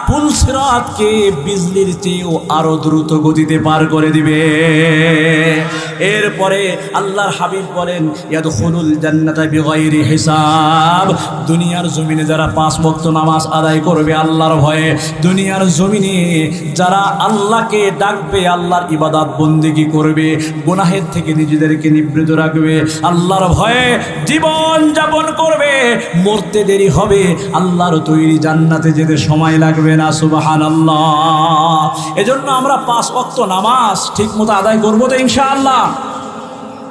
[SPEAKER 1] পুল সিরাতকে বিজলির চেয়েও আরো দ্রুত গতিতে পার করে দিবে। এরপরে আল্লাহর হাবিব বলেন, ইয়াদখুলুল জান্নাতা বিগাইরি হিসাব, দুনিয়ার জমিনে যারা 5 ওয়াক্ত নামাজ আদায় করবে আল্লাহর ভয়ে, দুনিয়ার জমিনে যারা আল্লাহকে ডাকবে, আল্লাহর ইবাদত বন্দেগী করবে, গুনাহের থেকে নিজেদেরকে নিবৃত রাখবে, আল্লাহর ভয়ে জীবন যাপন করবে, মরতে দেরি হবে, আল্লাহর তৈরি জান্নাতে যেতে সময় লাগবে না। সুবহানাল্লাহ। এজন্য আমরা 5 ওয়াক্ত নামাজ ঠিক মতো আদায় করবো তো ইনশাআল্লাহ,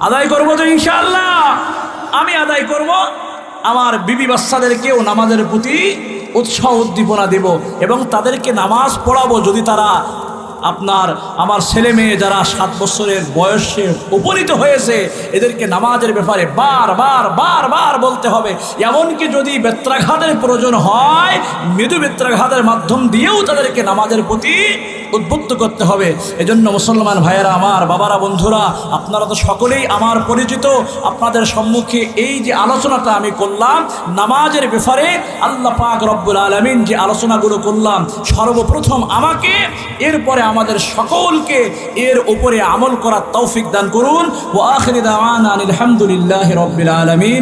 [SPEAKER 1] আদায় করবো তো ইনশাআল্লাহ। আমি আদায় করব, আমার বিবি বাচ্চাদেরকেও নামাজের প্রতি উৎসাহ উদ্দীপনা দেব এবং তাদেরকে নামাজ পড়াবো। যদি তারা আমার ছেলে মেয়ে যারা 7 বছরের বয়সে উপনীত হয়েছে, এদেরকে নামাজের ব্যাপারে বারবার বলতে হবে। এমনকি যদি বেত্রাঘাতের প্রয়োজন হয়, মৃদু বেত্রাঘাতের মাধ্যম দিয়েও তাদেরকে নামাজের প্রতি উদ্বুদ্ধ করতে হবে। এজন্য মুসলমান ভাইয়েরা আমার, বাবারা, বন্ধুরা, আপনারা তো সকলেই আমার পরিচিত। আপনাদের সম্মুখে এই যে আলোচনাটা আমি করলাম নামাজের ব্যাপারে, আল্লাহ পাক রব্বুল আলামিন যে আলোচনাগুলো করলাম, সর্বপ্রথম আমাকে, এরপরে আমাদের সকলকে এর উপরে আমল করার তৌফিক দান করুন। ওয়া আখিরু দাওয়ানা আলহামদুলিল্লাহি রাব্বিল আলামিন।